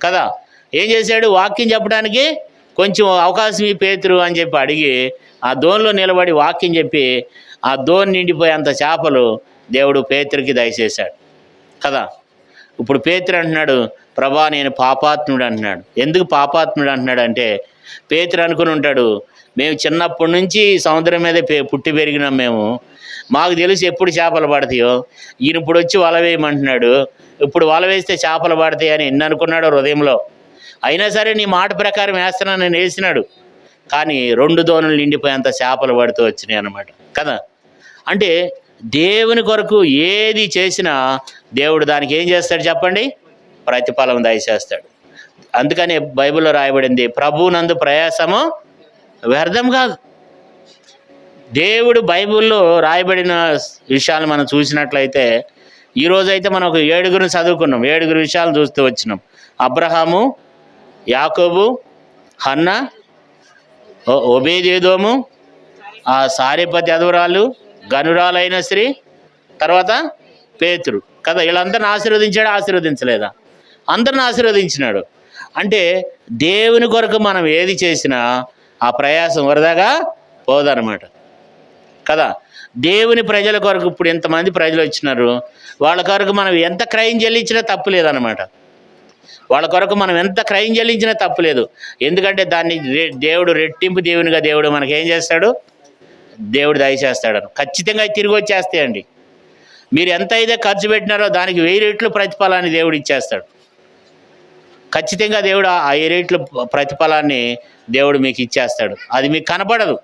కదా. ఏం చేశాడు, వాక్యం చెప్పడానికి కొంచెం అవకాశం ఈ పేతురు అని చెప్పి అడిగి ఆ దోణిలో నిలబడి వాక్యం చెప్పి ఆ దోణి నిండిపోయేంత చేపలు దేవుడు పేతురికి దయచేశాడు కదా. ఇప్పుడు పేతురు అంటున్నాడు, ప్రభా నేను పాపాత్ముడు అంటున్నాడు. ఎందుకు పాపాత్ముడు అంటున్నాడు అంటే పేతురు అనుకుని ఉంటాడు, మేము చిన్నప్పటి నుంచి సముద్రం మీద పుట్టి పెరిగినాం, మాకు తెలుసు ఎప్పుడు చేపలు పడతాయో, ఈయన ఇప్పుడు వచ్చి వల వేయమంటున్నాడు, ఇప్పుడు వల వేస్తే చేపలు పడతాయి అని ఎన్ని అనుకున్నాడు హృదయంలో. అయినా సరే నీ మాట ప్రకారం వేస్తున్నాను నేను వేసినాడు, కానీ 2 దోణులు నిండిపోయేంత చేపలు పడుతూ వచ్చినాయి అన్నమాట కదా. అంటే దేవుని కొరకు ఏది చేసినా దేవుడు దానికి ఏం చేస్తాడు చెప్పండి, ప్రతిఫలం దయచేస్తాడు. అందుకని బైబిల్లో రాయబడింది, ప్రభువునందు ప్రయాసము వ్యర్థం కాదు. దేవుడు బైబిల్లో రాయబడిన విషయాలు మనం చూసినట్లయితే ఈరోజైతే మనం ఒక 7 చదువుకున్నాం, 7 విషయాలు చూస్తూ వచ్చినాం. అబ్రహాము, యాకోబు, హన్నా, ఒబేదేదోము, ఆ సారెపతి అధురాలు, గనురాలైన స్త్రీ, తర్వాత పేతురు కదా. వీళ్ళందరిని ఆశీర్వదించాడు, ఆశీర్వదించలేదా? అందరిని ఆశీర్వదించినాడు. అంటే దేవుని కొరకు మనం ఏది చేసినా ఆ ప్రయాసం వరదాగా పోదన్నమాట కదా. దేవుని ప్రజల కొరకు ఇప్పుడు ఎంతమంది ప్రజలు వచ్చినారు, వాళ్ళ కొరకు మనం ఎంత క్రయం చెల్లించినా తప్పు లేదన్నమాట. వాళ్ళ కొరకు మనం ఎంత క్రయం చెల్లించినా తప్పులేదు. ఎందుకంటే దాన్ని దేవుడు రెట్టింపు దేవునిగా దేవుడు మనకేం చేస్తాడు, దేవుడు దయచేస్తాడు. ఖచ్చితంగా తిరిగి వచ్చేస్తాయండి. మీరు ఎంత అయితే ఖర్చు పెట్టినారో దానికి 1000 రెట్లు ప్రతిఫలాన్ని దేవుడు ఇచ్చేస్తాడు. ఖచ్చితంగా దేవుడు ఆ 1000 రెట్లు ప్రతిఫలాన్ని దేవుడు మీకు ఇచ్చేస్తాడు. అది మీకు కనపడదు.